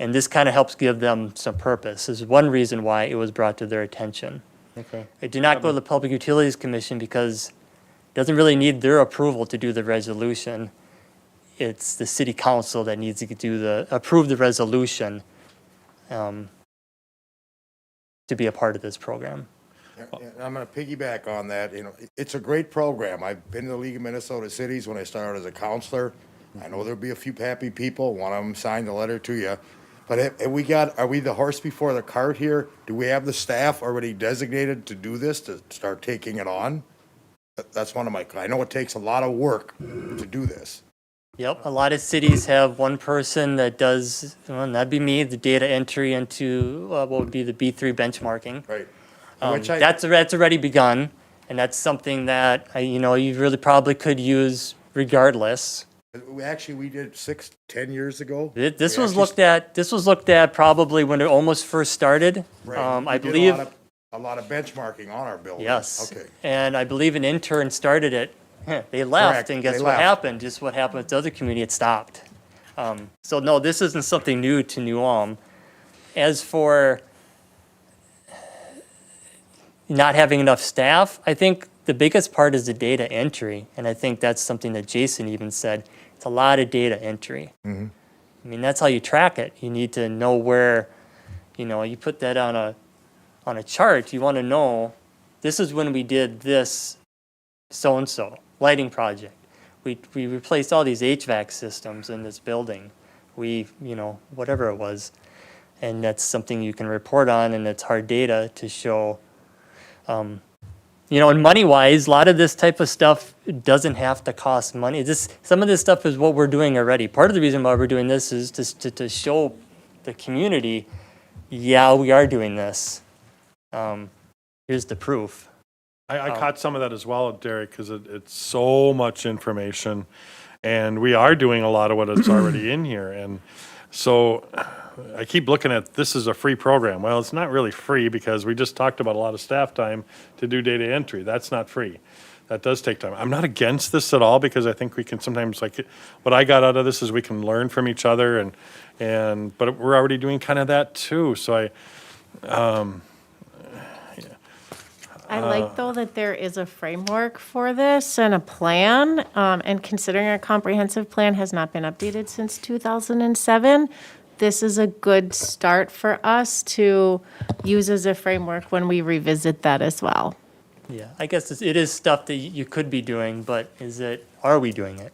And this kind of helps give them some purpose. This is one reason why it was brought to their attention. Okay. It did not go to the Public Utilities Commission because it doesn't really need their approval to do the resolution. It's the city council that needs to approve the resolution to be a part of this program. Yeah, I'm going to piggyback on that. It's a great program. I've been to the League of Minnesota Cities when I started as a counselor. I know there'll be a few happy people. One of them signed a letter to you. But are we the horse before the cart here? Do we have the staff already designated to do this, to start taking it on? That's one of I know it takes a lot of work to do this. Yep, a lot of cities have one person that does, well, and that'd be me, the data entry into what would be the B3 benchmarking. Right. That's already begun, and that's something that, you really probably could use regardless. We did 10 years ago. This We was actually looked at probably when it almost first started. Right. I We did believe, a lot of benchmarking on our building. yes. Okay. And I believe an intern started it. They left, Correct, and guess they what left. happened? Just what happened with the other community, it stopped. So no, this isn't something new to New Ulm. As for not having enough staff, I think the biggest part is the data entry, and I think that's something that Jason even said. It's a lot of data entry. I mean, that's how you track it. You need to know where, you put that on a chart. You want to know, this is when we did this so-and-so lighting project. We replaced all these HVAC systems in this building. Whatever it was. And that's something you can report on, and it's hard data to show. And money-wise, a lot of this type of stuff doesn't have to cost money. Some of this stuff is what we're doing already. Part of the reason why we're doing this is to show the community, yeah, we are doing this. Here's the proof. I caught some of that as well, Derek, because it's so much information, and we are doing a lot of what is already in here. And so I keep looking at this as a free program. Well, it's not really free because we just talked about a lot of staff time to do data entry. That's not free. That does take time. I'm not against this at all because I think we can sometimes, like, what I got out of this is we can learn from each other, but we're already doing kind of that too. So I like, though, that there is a framework for this and a plan, and considering our comprehensive plan has not been updated since 2007, this is a good start for us to use as a framework when we revisit that as well. Yeah, I guess it is stuff that you could be doing, but are we doing it?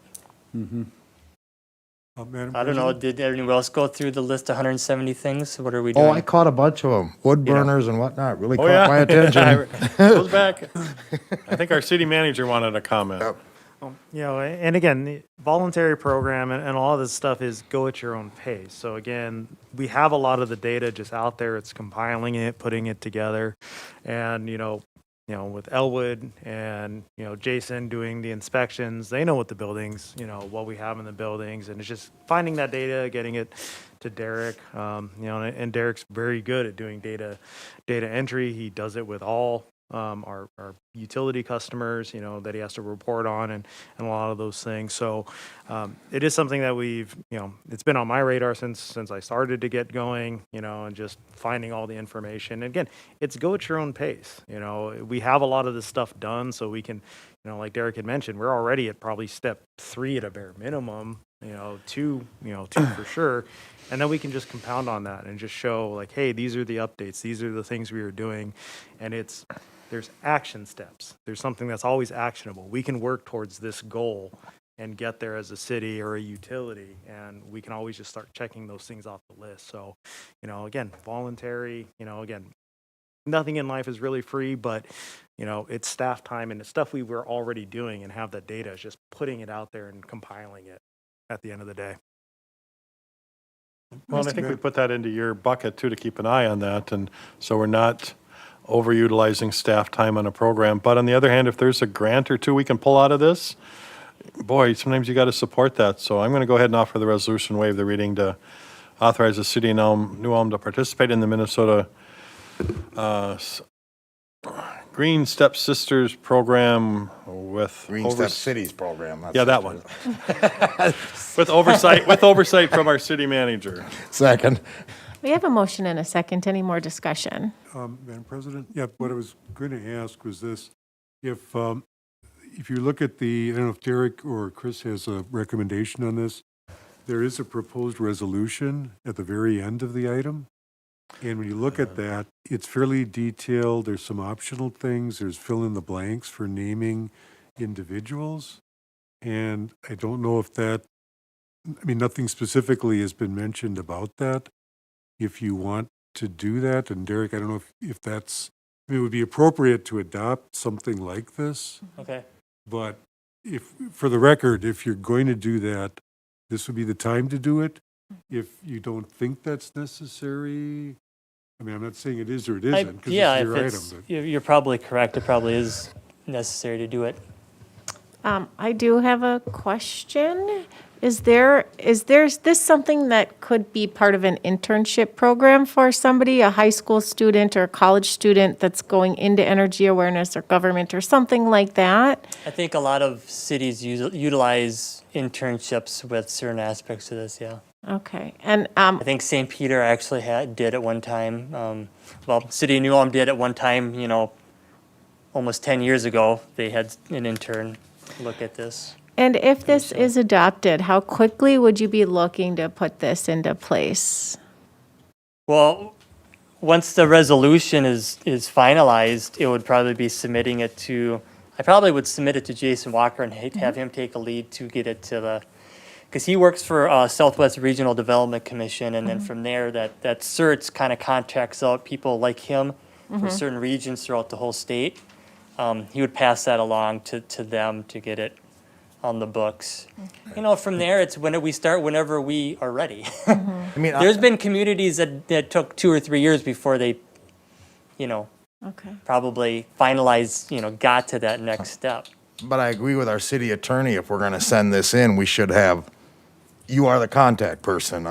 Madam I don't know, President? did anyone else go through the list of 170 things? What are we Oh, doing? I caught a bunch of them. Wood burners and whatnot. Really Oh, caught yeah. my attention. goes back. I think our city manager wanted a comment. Yep. And again, the voluntary program and all this stuff is go at your own pace. So again, we have a lot of the data just out there. It's compiling it, putting it together, and with Elwood and Jason doing the inspections, they know what the buildings, what we have in the buildings, and it's just finding that data, getting it to Derek. And Derek's very good at doing data entry. He does it with all our utility customers, that he has to report on and a lot of those things. So it is something that we've, it's been on my radar since I started to get going, and just finding all the information. And again, it's go at your own pace. We have a lot of this stuff done, so we can, like Derek had mentioned, we're already at probably step 3 at a bare minimum, 2 for sure. And then we can just compound on that and just show like, hey, these are the updates. These are the things we are doing. And there's action steps. There's something that's always actionable. We can work towards this goal and get there as a city or a utility. And we can always just start checking those things off the list. So, again, voluntary, again, nothing in life is really free, but, it's staff time and it's stuff we were already doing, and have that data. It's just putting it out there and compiling it at the end of the day. Well, and I think we put that into your bucket too, to keep an eye on that. And so we're not overutilizing staff time on a program. But on the other hand, if there's a grant or two we can pull out of this, boy, sometimes you got to support that. So I'm going to go ahead and offer the resolution, waive the reading, to authorize the city of New Ulm to participate in the Minnesota Green Step Sisters program with Green Step Cities program. that's Yeah, that it. one. With oversight from our city manager. Second. We have a motion and a second. Any more discussion? Madam President, yeah, what I was going to ask was this: if you look at I don't know if Derek or Chris has a recommendation on this. There is a proposed resolution at the very end of the item, and when you look at that, it's fairly detailed. There's some optional things. There's fill in the blanks for naming individuals, and I don't know if nothing specifically has been mentioned about that. If you want to do that, and Derek, I don't know if that's, it would be appropriate to adopt something like this, Okay. but for the record, if you're going to do that, this would be the time to do it. If you don't think that's necessary, I mean, I'm not saying it is or it isn't, because Yeah, it's if your item, it's, but. you're probably correct. It probably is necessary to do it. I do have a question. Is this something that could be part of an internship program for somebody, a high school student or a college student that's going into energy awareness or government or something like that? I think a lot of cities utilize internships with certain aspects of this, yeah. Okay, and I think St. Peter actually did at one time. Well, City of New Ulm did at one time, almost 10 years ago. They had an intern look at this. and if this is adopted, how quickly would you be looking to put this into place? Well, once the resolution is finalized, it would probably be submitting it to, I probably would submit it to Jason Walker and have him take a lead to get it to because he works for Southwest Regional Development Commission, and then from there, that CERTS kind of contracts out people like him for certain regions throughout the whole state. He would pass that along to them to get it on the books. From there, it's whenever we are ready. I mean, There's been communities that took 2 or 3 years before they, Okay. probably finalized, got to that next step. but I agree with our city attorney. If we're gonna send this in, we should have, you are the contact person.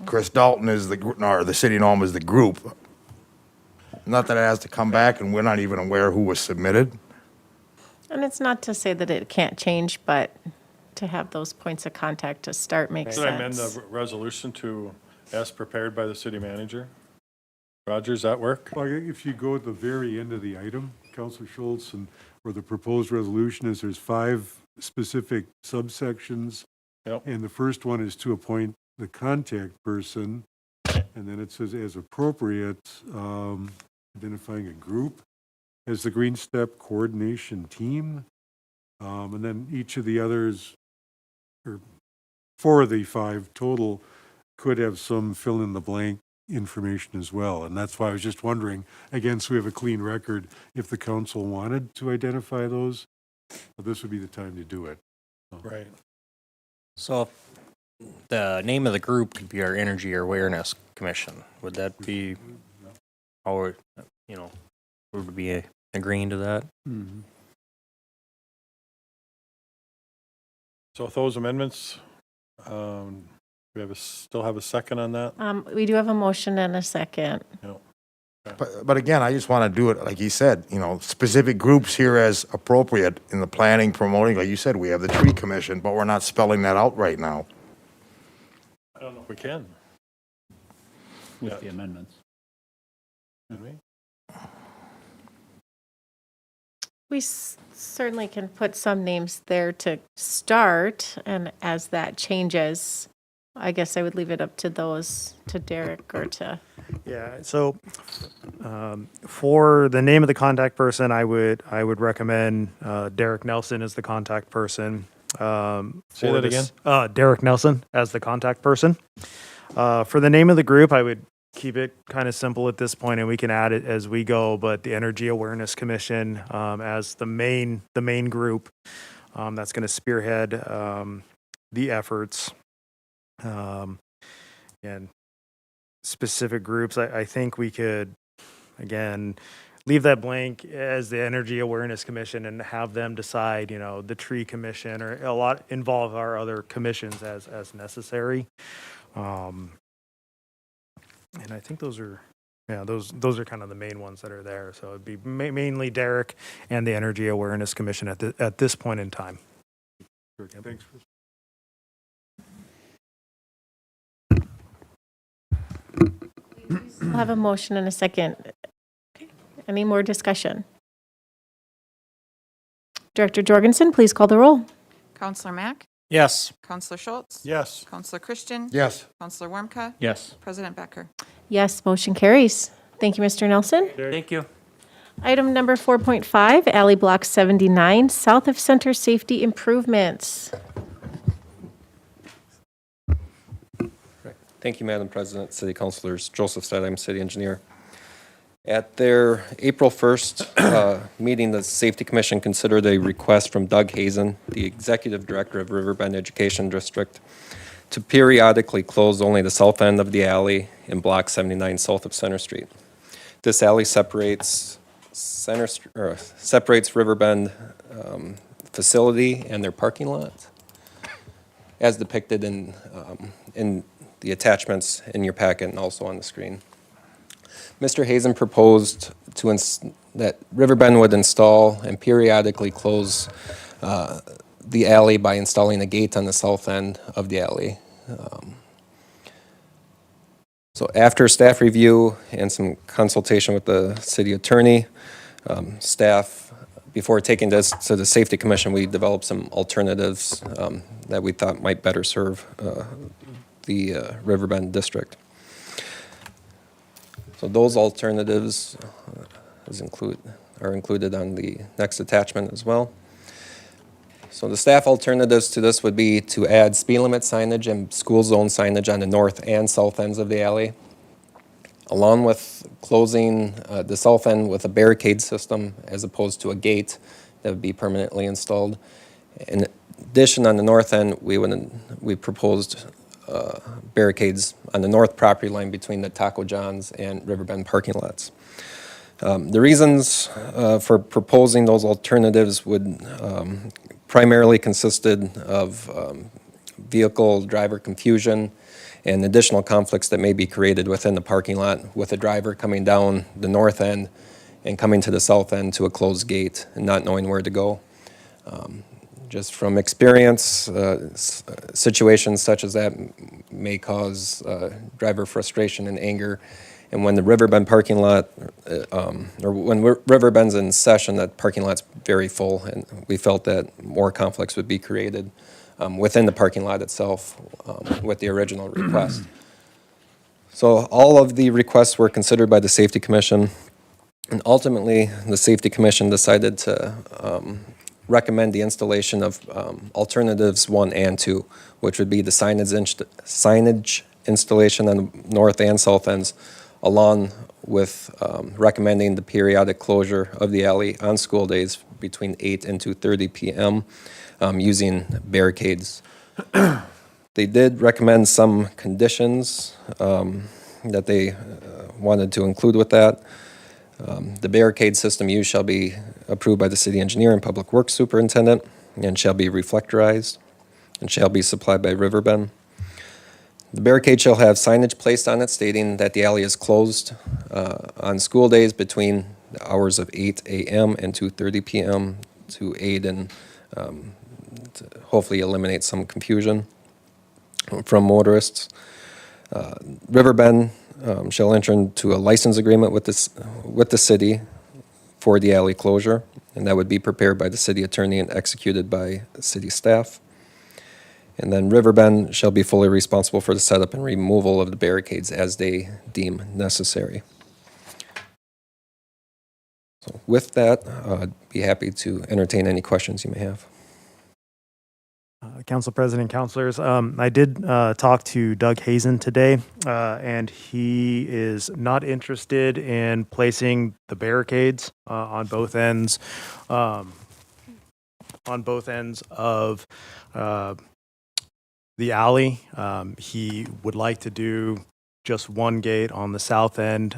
Chris Dalton is or the city of Nome is the group. Not that it has to come back and we're not even aware who was submitted. And it's not to say that it can't change, but to have those points of contact to start makes Should I amend sense. the resolution to as prepared by the city manager? Roger, does that work? Well, if you go at the very end of the item, Counselor Schultz, and where the proposed resolution is, there's 5 specific subsections. Yep. And the first one is to appoint the contact person. And then it says as appropriate, identifying a group as the Green Step Coordination Team. And then each of the others, or 4 of the 5 total, could have some fill in the blank information as well. And that's why I was just wondering, again, so we have a clean record, if the council wanted to identify those, well, this would be the time to do it. Right. So the name of the group could be our Energy Awareness Commission. Would that be, or, would we be agreeing to that? So with those amendments, we still have a second on that? We do have a motion and a second. But again, I just want to do it, like he said, specific groups here as appropriate in the planning, promoting, like you said, we have the tree commission, but we're not spelling that out right now. I don't know if we can. With the amendments. Can we? We certainly can put some names there to start, and as that changes, I guess I would leave it up to Derek or to. Yeah, so for the name of the contact person, I would recommend Derek Nelson as the contact person. Say that again? Derek Nelson as the contact person. For the name of the group, I would keep it kind of simple at this point, and we can add it as we go. But the Energy Awareness Commission as the main group that's going to spearhead the efforts. And specific groups, I think we could, again, leave that blank as the Energy Awareness Commission and have them decide, the Tree Commission, or involve our other commissions as necessary. And I think those are kind of the main ones that are there. So it'd be mainly Derek and the Energy Awareness Commission at this point in time. Thanks, Chris. We'll have a motion and a second. Okay. Any more discussion? Director Jorgensen, please call the roll. Counselor Mack? Yes. Counselor Schultz? Yes. Counselor Christian? Yes. Counselor Warmka? Yes. President Becker? Yes, motion carries. Thank you, Mr. Nelson. Thank you. Item number 4.5, Alley Block 79, south of Center Safety Improvements. Thank you, Madam President, City Councilors. Joseph Stead, I'm City Engineer. At their April 1st meeting, the Safety Commission considered a request from Doug Hazen, the Executive Director of Riverbend Education District, to periodically close only the south end of the alley in Block 79 south of Center Street. This alley separates Riverbend facility and their parking lot, as depicted in the attachments in your packet and also on the screen. Mr. Hazen proposed that Riverbend would install and periodically close the alley by installing a gate on the south end of the alley. So after staff review and some consultation with the city attorney, staff, before taking this to the Safety Commission, we developed some alternatives that we thought might better serve the Riverbend district. So those alternatives are included on the next attachment as well. So the staff alternatives to this would be to add speed limit signage and school zone signage on the north and south ends of the alley, along with closing the south end with a barricade system as opposed to a gate that would be permanently installed. In addition, on the north end, we proposed barricades on the north property line between the Taco John's and Riverbend parking lots. The reasons for proposing those alternatives would primarily consisted of vehicle driver confusion and additional conflicts that may be created within the parking lot with a driver coming down the north end and coming to the south end to a closed gate and not knowing where to go. Just from experience, situations such as that may cause driver frustration and anger. And when the Riverbend parking lot, or when Riverbend's in session, that parking lot's very full, and we felt that more conflicts would be created within the parking lot itself with the original request. So all of the requests were considered by the Safety Commission, and ultimately the Safety Commission decided to recommend the installation of alternatives 1 and 2, which would be the signage installation on the north and south ends, along with recommending the periodic closure of the alley on school days between 8 and 2:30 p.m. Using barricades. They did recommend some conditions that they wanted to include with that. The barricade system used shall be approved by the city engineer and public works superintendent and shall be reflectorized and shall be supplied by Riverbend. The barricade shall have signage placed on it stating that the alley is closed on school days between the hours of 8 a.m. and 2:30 p.m. to aid and to hopefully eliminate some confusion from motorists. Riverbend shall enter into a license agreement with the city for the alley closure, and that would be prepared by the city attorney and executed by city staff. And then Riverbend shall be fully responsible for the setup and removal of the barricades as they deem necessary. So with that, I'd be happy to entertain any questions you may have. Council President, councilors, I did talk to Doug Hazen today, and he is not interested in placing the barricades on both ends of the alley. He would like to do just one gate on the south end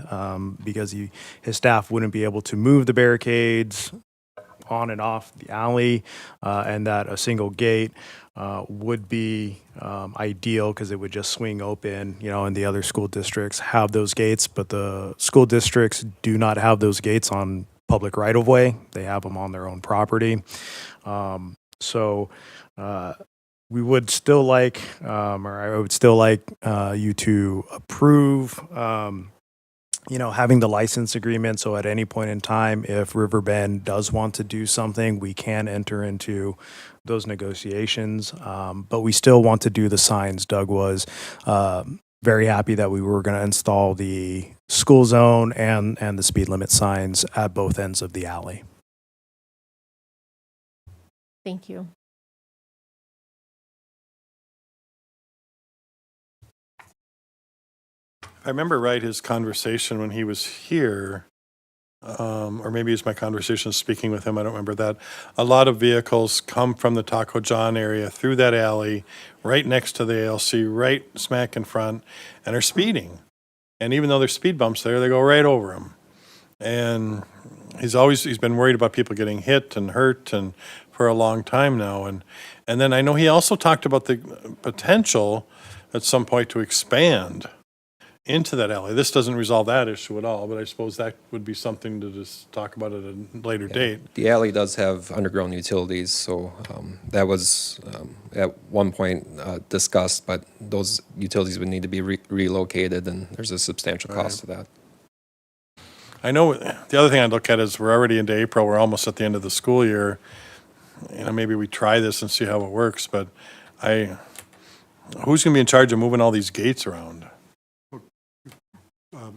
because his staff wouldn't be able to move the barricades on and off the alley, and that a single gate would be ideal because it would just swing open, and the other school districts have those gates, but the school districts do not have those gates on public right-of-way. They have them on their own property. So we would still like, or I would still like you to approve having the license agreement, so at any point in time, if Riverbend does want to do something, we can enter into those negotiations. But we still want to do the signs. Doug was very happy that we were going to install the school zone and the speed limit signs at both ends of the alley. Thank you. I remember his conversation when he was here. or maybe it's my conversation speaking with him, I don't remember that. A lot of vehicles come from the Taco John area through that alley, right next to the ALC, right smack in front, and are speeding. And even though there's speed bumps there, they go right over them. And he's been worried about people getting hit and hurt and for a long time now. And then I know he also talked about the potential at some point to expand into that alley. This doesn't resolve that issue at all, but I suppose that would be something to just talk about at a later date. The alley does have underground utilities, so that was at one point discussed, but those utilities would need to be relocated, and there's a substantial cost to that. I know the other thing I'd look at is we're already into April, we're almost at the end of the school year. Maybe we try this and see how it works, but who's going to be in charge of moving all these gates around?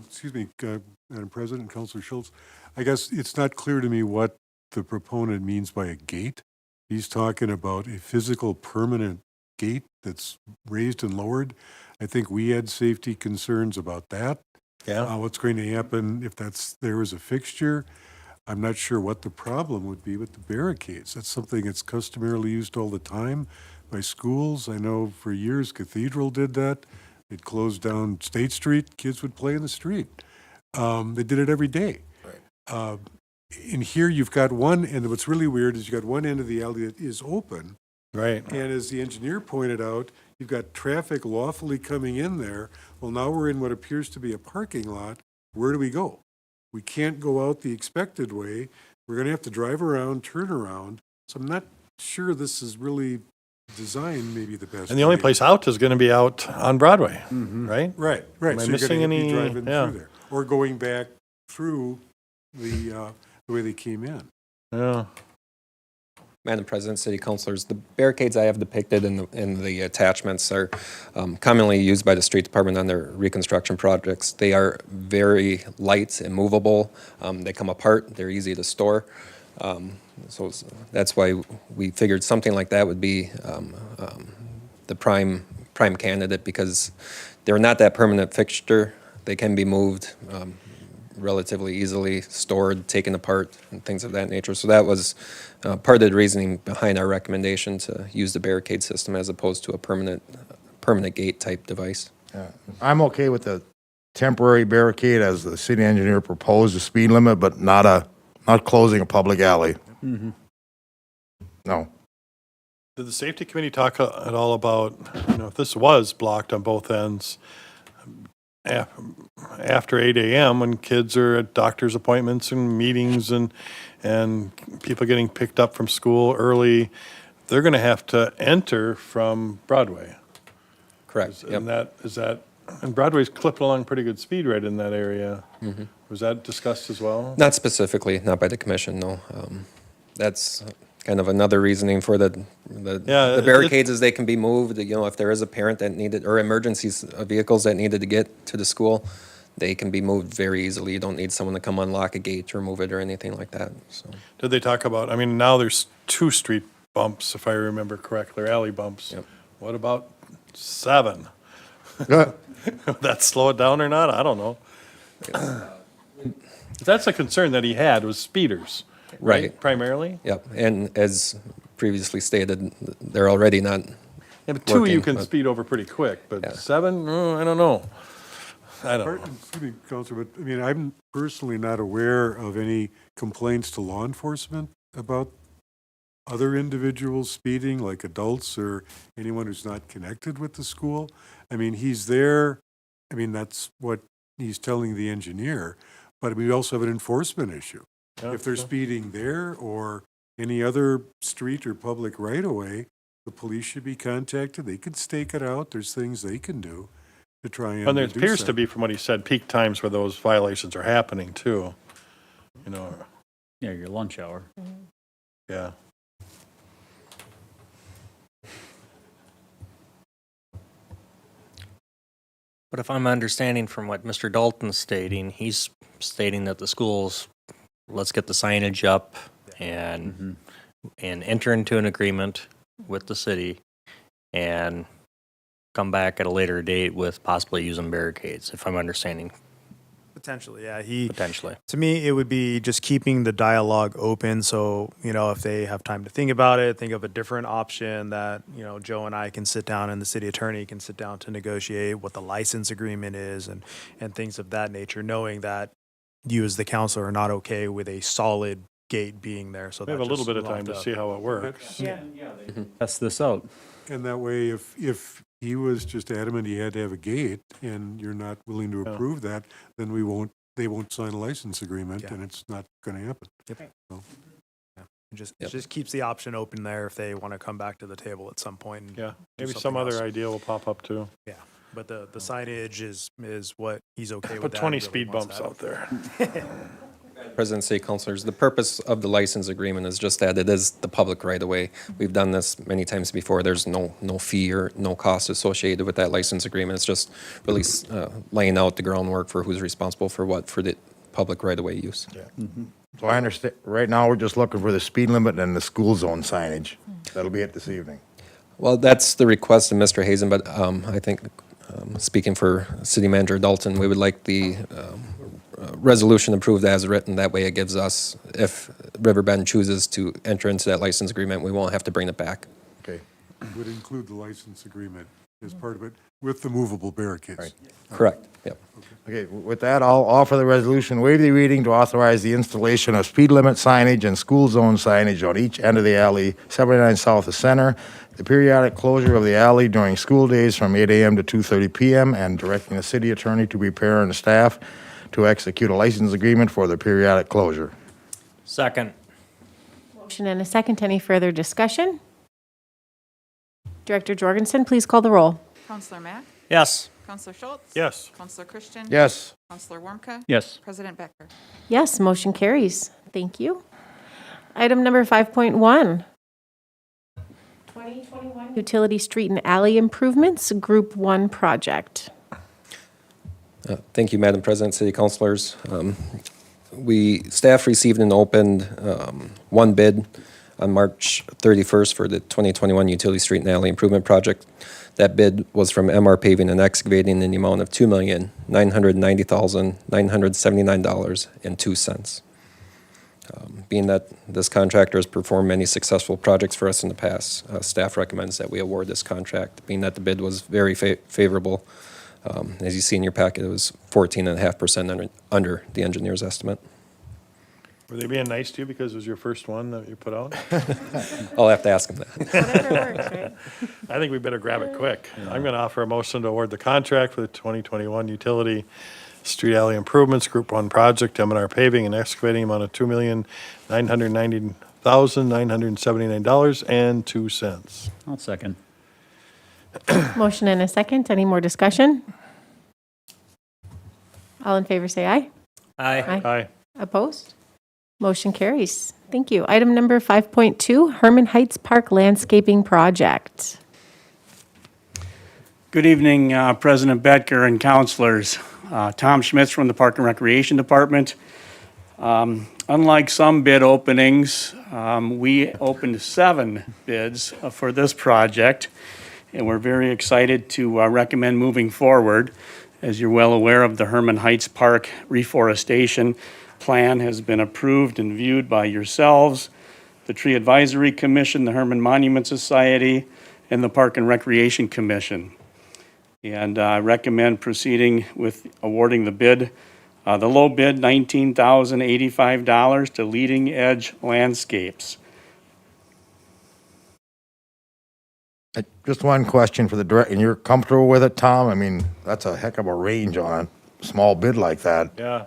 Excuse me, Madam President, Councilor Schultz. I guess it's not clear to me what the proponent means by a gate. He's talking about a physical permanent gate that's raised and lowered. I think we had safety concerns about that. Yeah. What's going to happen if there is a fixture? I'm not sure what the problem would be with the barricades. That's something that's customarily used all the time by schools. I know for years Cathedral did that. They'd close down State Street, kids would play in the street. They did it every day. Right. In here, you've got one, and what's really weird is you've got one end of the alley that is open. Right. And as the engineer pointed out, you've got traffic lawfully coming in there. Well, now we're in what appears to be a parking lot. Where do we go? We can't go out the expected way. We're going to have to drive around, turn around. So I'm not sure this is really designed maybe the best. And the only way. place out is going to be out on Broadway, right? Right. Am I So missing you're going to any? be driving Yeah. through there. Or going back through the way they came in. Yeah. Madam President, City Councilors, the barricades I have depicted in the attachments are commonly used by the street department on their reconstruction projects. They are very light and movable. They come apart. They're easy to store. So that's why we figured something like that would be the prime candidate, because they're not that permanent fixture. They can be moved relatively easily, stored, taken apart, and things of that nature. So that was part of the reasoning behind our recommendation to use the barricade system as opposed to a permanent gate type device. I'm okay with the temporary barricade as the city engineer proposed, the speed limit, but not closing a public alley. Mm-hmm. No. Did the safety committee talk at all about, if this was blocked on both ends, after 8 a.m. when kids are at doctor's appointments and meetings and people getting picked up from school early, they're going to have to enter from Broadway. Correct. Yep. And Broadway's clipping along pretty good speed right in that area. Mm-hmm. Was that discussed as well? Not specifically, not by the commission, no. That's kind of another reasoning for the barricades is they can be moved. If there is a parent that needed, or emergencies vehicles that needed to get to the school, they can be moved very easily. You don't need someone to come unlock a gate or move it or anything like that. So. Did they talk about, now there's 2 street bumps, if I remember correctly, or alley bumps. Yep. What about 7? Would that slow it down or not? I don't know. That's a concern that he had, was speeders. Right. Primarily? Yep, and as previously stated, they're already not Yeah, but 2 you working, can but- speed over pretty quick, but Yeah. 7, I don't know. I don't know. Excuse me, Counselor, but I'm personally not aware of any complaints to law enforcement about other individuals speeding, like adults or anyone who's not connected with the school. He's there, that's what he's telling the engineer, but we also have an enforcement issue. Yeah, If they're sure. speeding there or any other street or public right-of-way, the police should be contacted. They can stake it out. There's things they can do to try and And there reduce appears that. to be, from what he said, peak times where those violations are happening too. Yeah, your lunch hour. Yeah. But if I'm understanding from what Mr. Dalton's stating, he's stating that the schools, let's get the signage up and enter into an agreement with the city and come back at a later date with possibly using barricades, if I'm understanding Potentially, yeah. He, potentially. to me, it would be just keeping the dialogue open. So, if they have time to think about it, think of a different option that, Joe and I can sit down and the city attorney can sit down to negotiate what the license agreement is and things of that nature, knowing that you as the council are not okay with a solid gate being there. So We have a that little just bit of left time to up. see how it works. Test this out. And that way, if he was just adamant he had to have a gate and you're not willing to approve that, then they won't sign a license agreement and it's not going to happen. Yep. So, It just keeps the option open there if they want to come back to the table at some point. And Yeah, do maybe something some other else. idea will pop up too. Yeah, but the signage is what he's okay with. Put that. 20 He really speed wants bumps that. out there. President, city councilors, the purpose of the license agreement is just that it is the public right of way. We've done this many times before. There's no fee or no cost associated with that license agreement. It's just really laying out the groundwork for who's responsible for what for the public right of way use. So I understand, right now, we're just looking for the speed limit and the school zone signage. That'll be it this evening. Well, that's the request of Mr. Hazen, but I think, speaking for City Manager Dalton, we would like the resolution approved as written. That way it gives us, if Riverbend chooses to enter into that license agreement, we won't have to bring it back. Okay. would include the license agreement as part of it with the movable barricades. Right. Correct, yep. Okay, with that, I'll offer the resolution, waive the reading to authorize the installation of speed limit signage and school zone signage on each end of the alley, 79 south of Center, the periodic closure of the alley during school days from 8 a.m. to 2:30 p.m., and directing the city attorney to prepare and staff to execute a license agreement for the periodic closure. Second. Motion and a second. Any further discussion? Director Jorgensen, please call the roll. Counselor Mack? Yes. Counselor Schultz? Yes. Counselor Christian? Yes. Counselor Warmka? Yes. President Becker? Yes, motion carries. Thank you. Item number 5.1. 2021 Utility Street and Alley Improvements, Group 1 Project. Thank you, Madam President, City Councilors. Staff received and opened one bid on March 31st for the 2021 Utility Street and Alley Improvement Project. That bid was from MR Paving and Excavating in the amount of $2,990,979.02. Being that this contractor has performed many successful projects for us in the past, staff recommends that we award this contract. Being that the bid was very favorable, as you see in your packet, it was 14.5% under the engineer's estimate. Were they being nice to you because it was your first one that you put out? I'll have to ask him that. Whatever works, right? I think we better grab it quick. I'm going to offer a motion to award the contract for the 2021 Utility Street Alley Improvements Group 1 Project, M&R Paving and Excavating, amount of $2,990,979.02. I'll second. Motion and a second. Any more discussion? All in favor, say aye. Aye. Aye. Opposed? Motion carries. Thank you. Item number 5.2, Herman Heights Park Landscaping Project. Good evening, President Becker and councilors. Tom Schmitz from the Park and Recreation Department. Unlike some bid openings, we opened 7 bids for this project, and we're very excited to recommend moving forward. As you're well aware of, the Herman Heights Park reforestation plan has been approved and viewed by yourselves, the Tree Advisory Commission, the Herman Monument Society, and the Park and Recreation Commission. And I recommend proceeding with awarding the bid, the low bid, $19,085 to Leading Edge Landscapes. Just one question for the director, and you're comfortable with it, Tom? I mean, that's a heck of a range on a small bid like that. Yeah.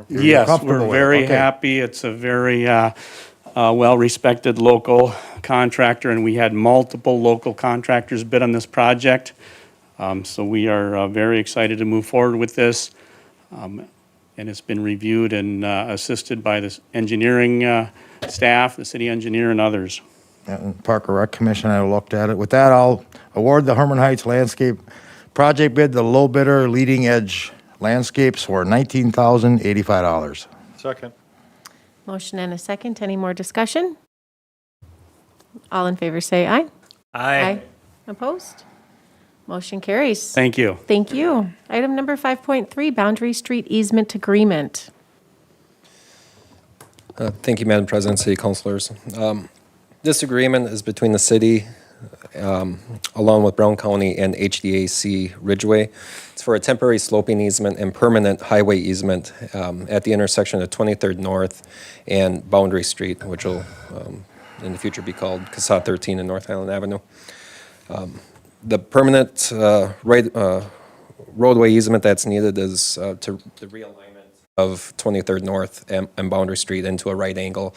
You're Yes, comfortable we're with it, very okay. happy. It's a very well-respected local contractor, and we had multiple local contractors bid on this project. So we are very excited to move forward with this. And it's been reviewed and assisted by the engineering staff, the city engineer, and others. And Park and Rec Commission, I looked at it. With that, I'll award the Herman Heights Landscape Project bid, the low bidder, Leading Edge Landscapes, for $19,085. Second. Motion and a second. Any more discussion? All in favor, say aye. Aye. Opposed? Motion carries. Thank you. Thank you. Item number 5.3, Boundary Street Easement Agreement. Thank you, Madam President, City Councilors. This agreement is between the city, along with Brown County and HDAC Ridgeway. It's for a temporary sloping easement and permanent highway easement at the intersection of 23rd North and Boundary Street, which will in the future be called CASA 13 and North Island Avenue. The permanent roadway easement that's needed is to the realignment of 23rd North and Boundary Street into a right angle.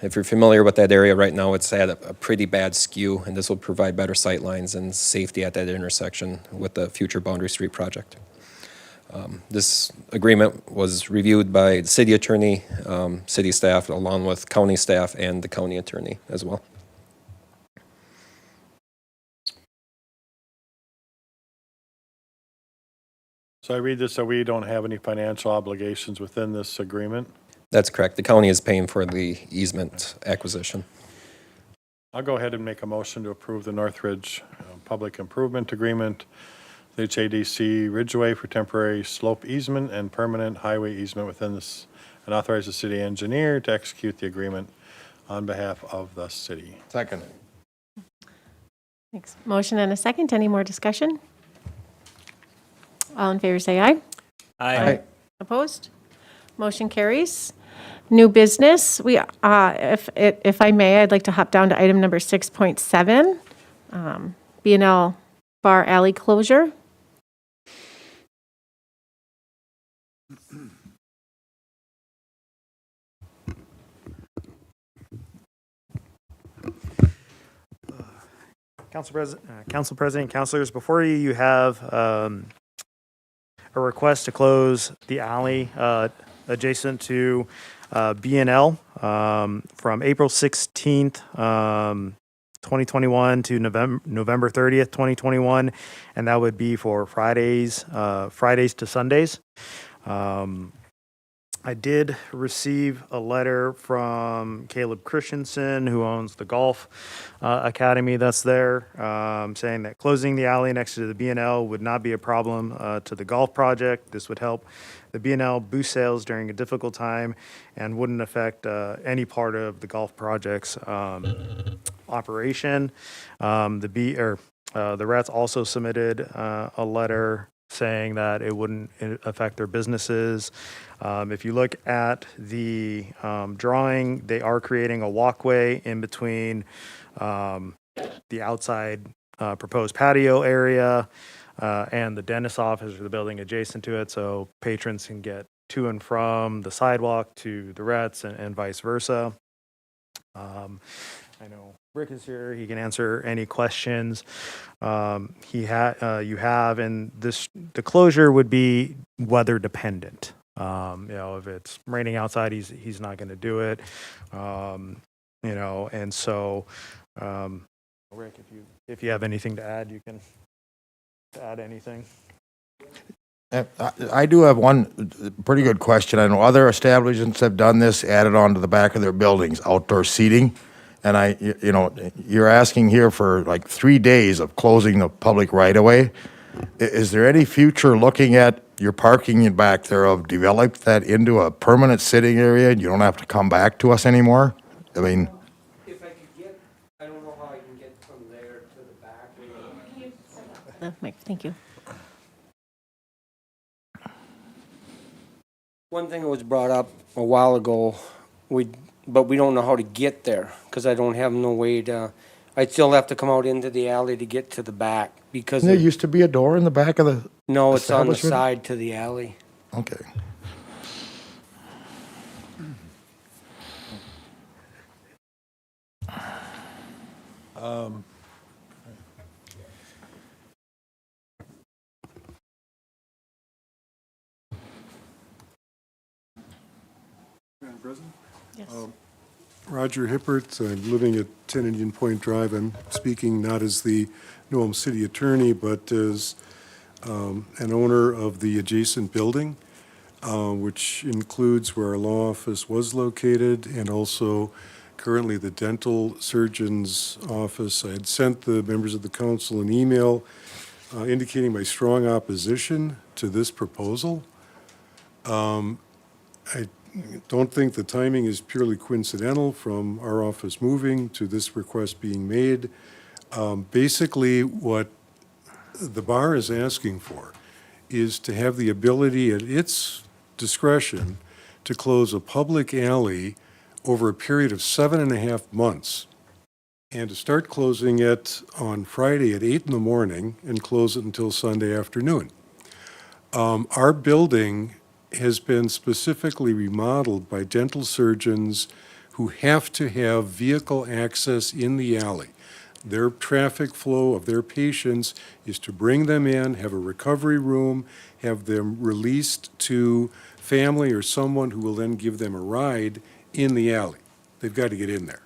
If you're familiar with that area right now, it's at a pretty bad skew, and this will provide better sight lines and safety at that intersection with the future Boundary Street project. This agreement was reviewed by the city attorney, city staff, along with county staff and the county attorney as well. So I read this, so we don't have any financial obligations within this agreement? That's correct. The county is paying for the easement acquisition. I'll go ahead and make a motion to approve the Northridge Public Improvement Agreement, the HADC Ridgeway for temporary slope easement and permanent highway easement within this, and authorize the city engineer to execute the agreement on behalf of the city. Second. Thanks. Motion and a second. Any more discussion? All in favor say aye. Aye. Opposed? Motion carries. New business. We, if I may, I'd like to hop down to item number 6.7, B&L Bar Alley closure. Council President, councilors, before you, you have a request to close the alley adjacent to B&L from April 16th, 2021 to November 30th, 2021, and that would be for Fridays to Sundays. I did receive a letter from Caleb Christensen, who owns the golf academy that's there, saying that closing the alley next to the B&L would not be a problem to the golf project. This would help the B&L boost sales during a difficult time and wouldn't affect any part of the golf project's operation. The Rats also submitted a letter saying that it wouldn't affect their businesses. If you look at the drawing, they are creating a walkway in between the outside proposed patio area and the dentist office or the building adjacent to it, so patrons can get to and from the sidewalk to the Rats and vice versa. I know Rick is here. He can answer any questions you have, and the closure would be weather dependent. If it's raining outside, he's not going to do it. And so, Rick, if you have anything to add, you can add anything. I do have one pretty good question. I know other establishments have done this, added on to the back of their buildings, outdoor seating. And you're asking here for like 3 days of closing the public right of way. Is there any future looking at your parking in back there of develop that into a permanent sitting area and you don't have to come back to us anymore? I mean, If I could get, I don't know how I can get from there to the back. Mike, thank you. One thing that was brought up a while ago, but we don't know how to get there, because I don't have no way to, I'd still have to come out into the alley to get to the back, because there used to be a door in the back of the no, it's on the establishment? side to the alley. Okay. Madam President? Yes. Roger Hippert, I'm living at 10 Indian Point Drive. I'm speaking not as the Newham City Attorney, but as an owner of the adjacent building, which includes where our law office was located and also currently the dental surgeon's office. I had sent the members of the council an email indicating my strong opposition to this proposal. I don't think the timing is purely coincidental from our office moving to this request being made. Basically, what the bar is asking for is to have the ability at its discretion to close a public alley over a period of 7.5 months, and to start closing it on Friday at 8 in the morning and close it until Sunday afternoon. Our building has been specifically remodeled by dental surgeons who have to have vehicle access in the alley. Their traffic flow of their patients is to bring them in, have a recovery room, have them released to family or someone who will then give them a ride in the alley. They've got to get in there.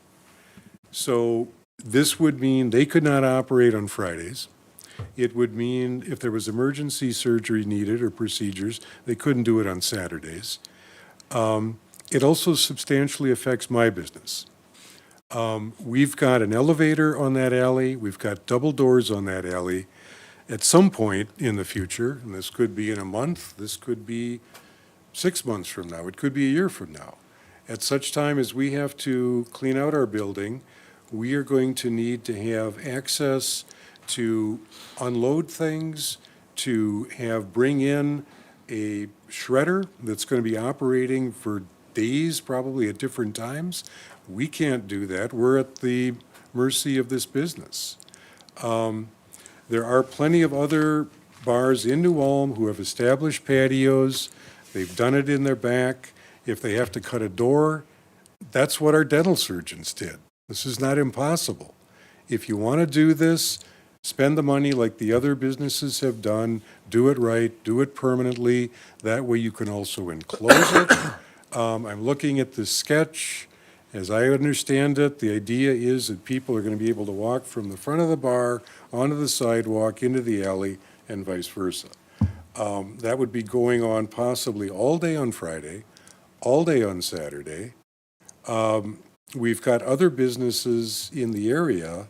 So this would mean they could not operate on Fridays. It would mean if there was emergency surgery needed or procedures, they couldn't do it on Saturdays. It also substantially affects my business. We've got an elevator on that alley. We've got double doors on that alley. At some point in the future, and this could be in a month, this could be 6 months from now, it could be a year from now. At such time as we have to clean out our building, we are going to need to have access to unload things, to bring in a shredder that's going to be operating for days, probably at different times. We can't do that. We're at the mercy of this business. There are plenty of other bars in New Ulm who have established patios. They've done it in their back. If they have to cut a door, that's what our dental surgeons did. This is not impossible. If you want to do this, spend the money like the other businesses have done, do it right, do it permanently. That way you can also enclose it. I'm looking at this sketch. As I understand it, the idea is that people are going to be able to walk from the front of the bar onto the sidewalk, into the alley, and vice versa. That would be going on possibly all day on Friday, all day on Saturday. We've got other businesses in the area,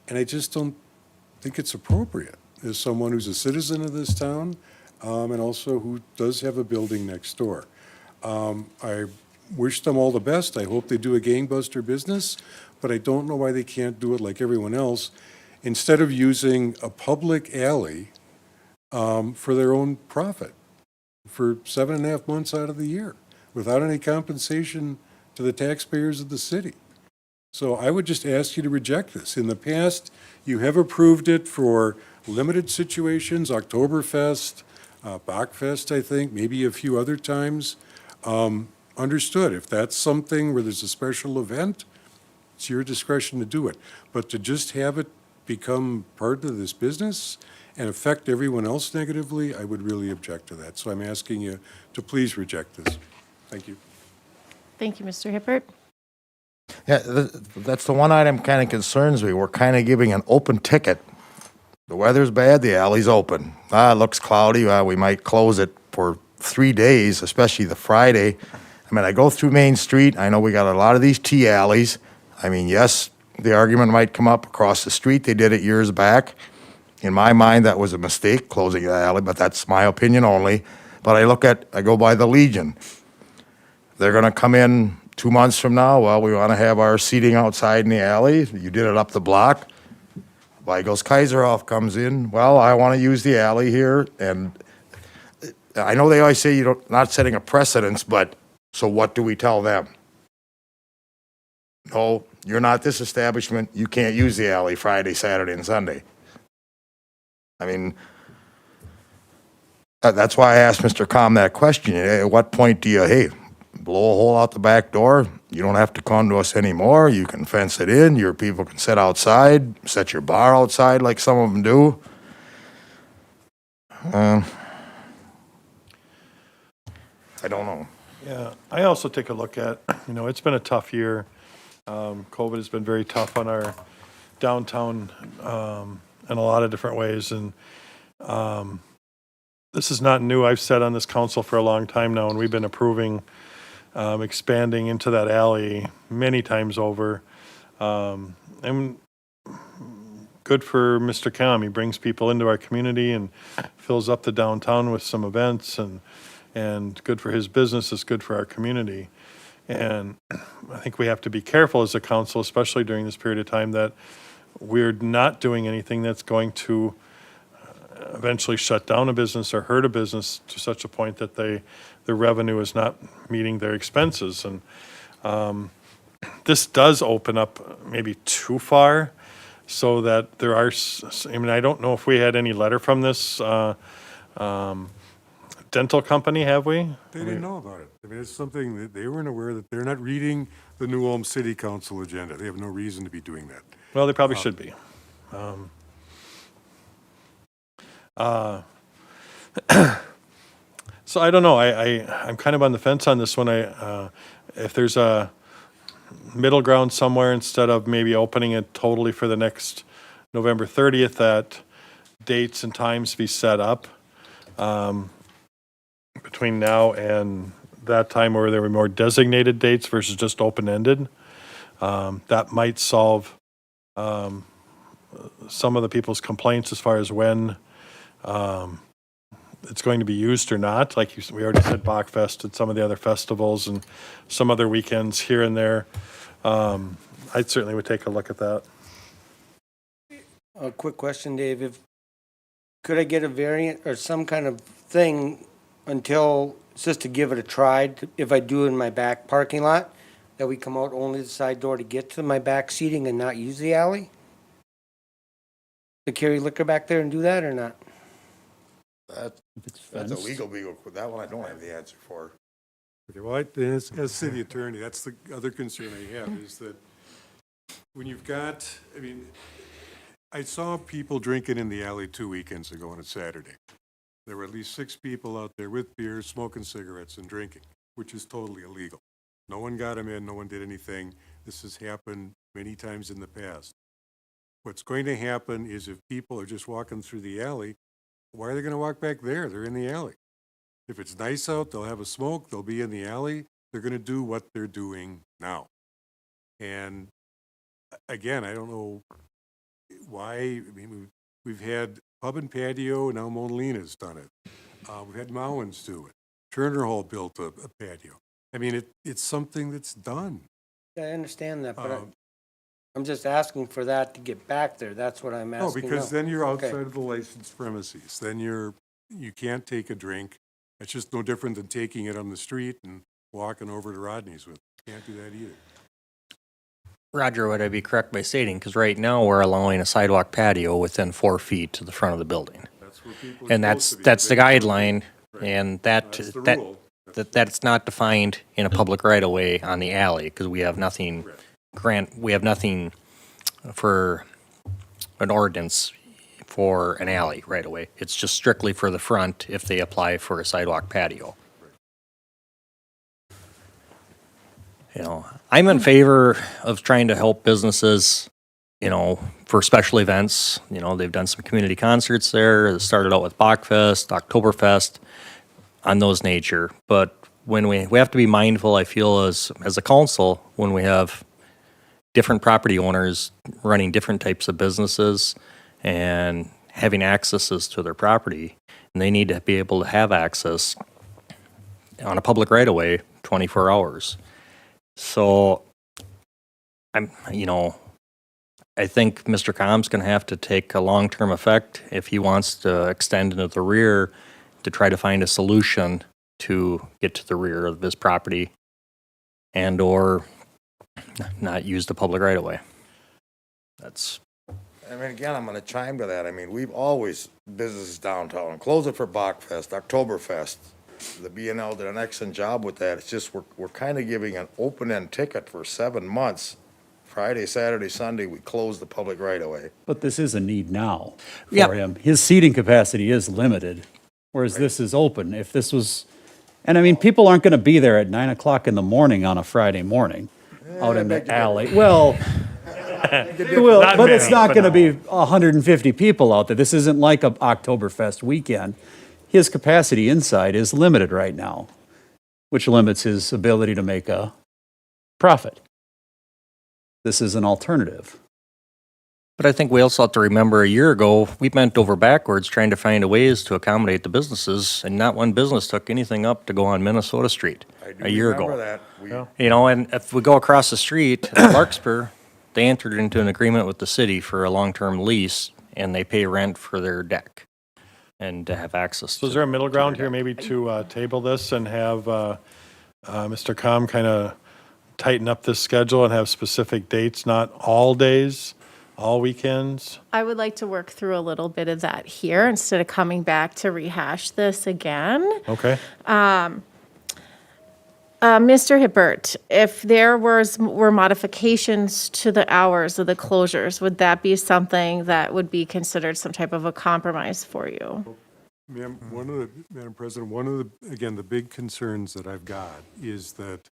and I just don't think it's appropriate as someone who's a citizen of this town, and also who does have a building next door. I wish them all the best. I hope they do a gangbuster business, but I don't know why they can't do it like everyone else, instead of using a public alley for their own profit for 7.5 months out of the year, without any compensation to the taxpayers of the city. So I would just ask you to reject this. In the past, you have approved it for limited situations, Oktoberfest, Bachfest, I think, maybe a few other times. Understood. If that's something where there's a special event, it's your discretion to do it. But to just have it become part of this business and affect everyone else negatively, I would really object to that. So I'm asking you to please reject this. Thank you. Thank you, Mr. Hippert. Yeah, that's the one item kind of concerns me. We're kind of giving an open ticket. The weather's bad, the alley's open. It looks cloudy, we might close it for 3 days, especially the Friday. I mean, I go through Main Street, I know we got a lot of these T alleys. I mean, yes, the argument might come up across the street, they did it years back. In my mind, that was a mistake, closing the alley, but that's my opinion only. But I go by the Legion. They're gonna come in 2 months from now, well, we wanna have our seating outside in the alley, you did it up the block. Weigels Kaiserhoff comes in, well, I wanna use the alley here, and I know they always say you're not setting a precedence, but so what do we tell them? No, you're not this establishment, you can't use the alley Friday, Saturday, and Sunday. I mean, that's why I asked Mr. Com that question. At what point do you, blow a hole out the back door? You don't have to come to us anymore. You can fence it in. Your people can sit outside, set your bar outside like some of them do. I don't know. Yeah, I also take a look at, it's been a tough year. COVID has been very tough on our downtown in a lot of different ways. And this is not new. I've sat on this council for a long time now, and we've been approving expanding into that alley many times over. And good for Mr. Kam. He brings people into our community and fills up the downtown with some events, and good for his business, it's good for our community. And I think we have to be careful as a council, especially during this period of time, that we're not doing anything that's going to eventually shut down a business or hurt a business to such a point that their revenue is not meeting their expenses. And this does open up maybe too far, so that there are, I mean, I don't know if we had any letter from this dental company, have we? They didn't know about it. I mean, it's something that they weren't aware, that they're not reading the New Ulm City Council agenda. They have no reason to be doing that. Well, they probably should be. So I don't know, I'm kind of on the fence on this one. If there's a middle ground somewhere, instead of maybe opening it totally for the next November 30th, that dates and times be set up between now and that time, where there were more designated dates versus just open-ended. That might solve some of the people's complaints as far as when it's going to be used or not. Like we already said, Bachfest and some of the other festivals and some other weekends here and there. I certainly would take a look at that. A quick question, Dave. Could I get a variant or some kind of thing until, just to give it a try, if I do in my back parking lot, that we come out only the side door to get to my back seating and not use the alley? To carry liquor back there and do that or not? That's illegal. That one I don't have the answer for. Okay, well, as city attorney, that's the other concern I have, is that when you've got, I mean, I saw people drinking in the alley 2 weekends ago on a Saturday. There were at least 6 people out there with beer, smoking cigarettes and drinking, which is totally illegal. No one got them in, no one did anything. This has happened many times in the past. What's going to happen is, if people are just walking through the alley, why are they going to walk back there? They're in the alley. If it's nice out, they'll have a smoke, they'll be in the alley, they're going to do what they're doing now. And again, I don't know why. I mean, we've had Pub and Patio, now Molina's done it. We've had Mowens do it. Turner Hall built a patio. I mean, it's something that's done. Yeah, I understand that, but I'm just asking for that to get back there. That's what I'm asking. No, because then you're outside Okay. of the licensed premises. Then you can't take a drink. It's just no different than taking it on the street and walking over to Rodney's with it. Can't do that either. Roger, would I be correct by stating, because right now we're allowing a sidewalk patio within 4 feet to the front of the building? That's where people are And supposed to be. that's the They- Right. and That's the rule. that's not defined in a public right of way on the alley, because we have nothing we have nothing for an ordinance for an alley right away. It's just strictly for the front if they apply for a sidewalk patio. You know, I'm in favor of trying to help businesses, you know, for special events. You know, they've done some community concerts there. It started out with Bachfest, Oktoberfest, on those nature. But when we have to be mindful, I feel, as a council, when we have different property owners running different types of businesses and having accesses to their property, and they need to be able to have access on a public right of way 24 hours. So I think Mr. Com's going to have to take a long-term effect if he wants to extend into the rear to try to find a solution to get to the rear of his property and or not use the public right of way. That's. I mean, again, I'm going to chime to that. I mean, we've always businesses downtown, close it for Bachfest, Oktoberfest. The B&L did an excellent job with that. It's just we're kind of giving an open-end ticket for 7 months. Friday, Saturday, Sunday, we close the public right away. But this is a need now for Yep. him. His seating capacity is limited, whereas this is open. If this was, and I mean, people aren't going to be there at 9 o'clock in the morning on a Friday morning out in the alley. Well, it will, but it's not going to be 150 people out there. This isn't like a Oktoberfest weekend. His capacity inside is limited right now, which limits his ability to make a profit. This is an alternative. But I think we also have to remember a year ago, we bent over backwards trying to find a ways to accommodate the businesses, and not one business took anything up to go on Minnesota Street a year ago. that. You know, and if we go across the street at Larkspur, they entered into an agreement with the city for a long-term lease, and they pay rent for their deck and to have access to. So is there a middle ground here maybe to table this and have Mr. Com kind of tighten up this schedule and have specific dates, not all days, all weekends? I would like to work through a little bit of that here instead of coming back to rehash this again. Okay. Mr. Hibbert, if there were modifications to the hours of the closures, would that be something that would be considered some type of a compromise for you? Madam President, one of the, again, the big concerns that I've got is that